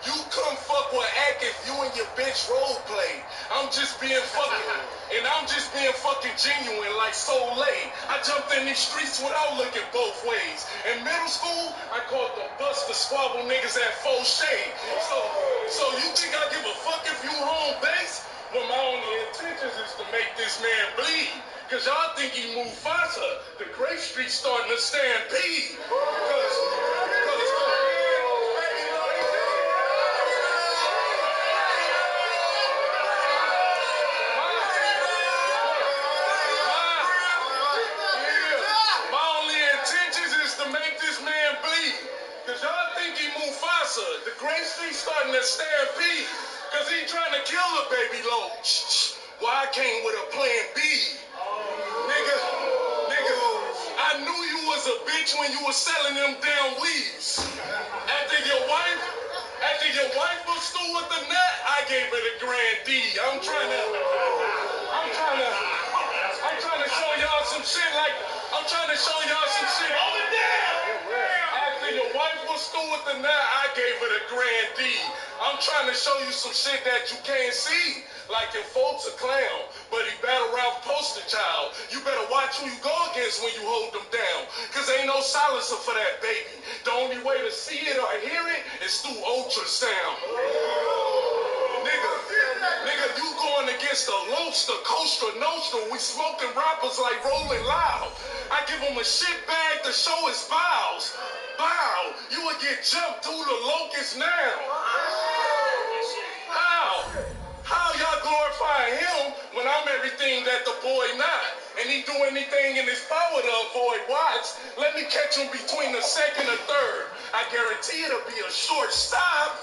You come fuck with Ack if you and your bitch role play. I'm just being fucking genuine like Soleil. I jumped in these streets without looking both ways. In middle school, I called the bus to squabble niggas at Fauché. So you think I give a fuck if you home base? Well, my only intentions is to make this man bleed. Cause y'all think he Mufasa. The Great Street starting to stampede. The Great Street starting to stampede because he trying to kill a baby low. Well, I came with a plan B. Nigga, I knew you was a bitch when you was selling them damn weaves. After your wife was through with the nut, I gave it a grand D. I'm trying to show y'all some shit like, Hold it down! After your wife was through with the nut, I gave it a grand D. I'm trying to show you some shit that you can't see. Like your folks a clown, but he battle rap poster child. You better watch who you go against when you hold them down. Cause ain't no silencer for that baby. The only way to see it or hear it is through ultrasound. Nigga, you going against a Lobster, Coastal Nostra. We smoking rappers like Rolling Loud. I give him a shit bag to show his bowels. Bow, you would get jumped through the locust now. How y'all glorifying him when I'm everything that the boy not? And he do anything in his power to avoid Watts. Let me catch him between the second and third. I guarantee it'll be a short stop.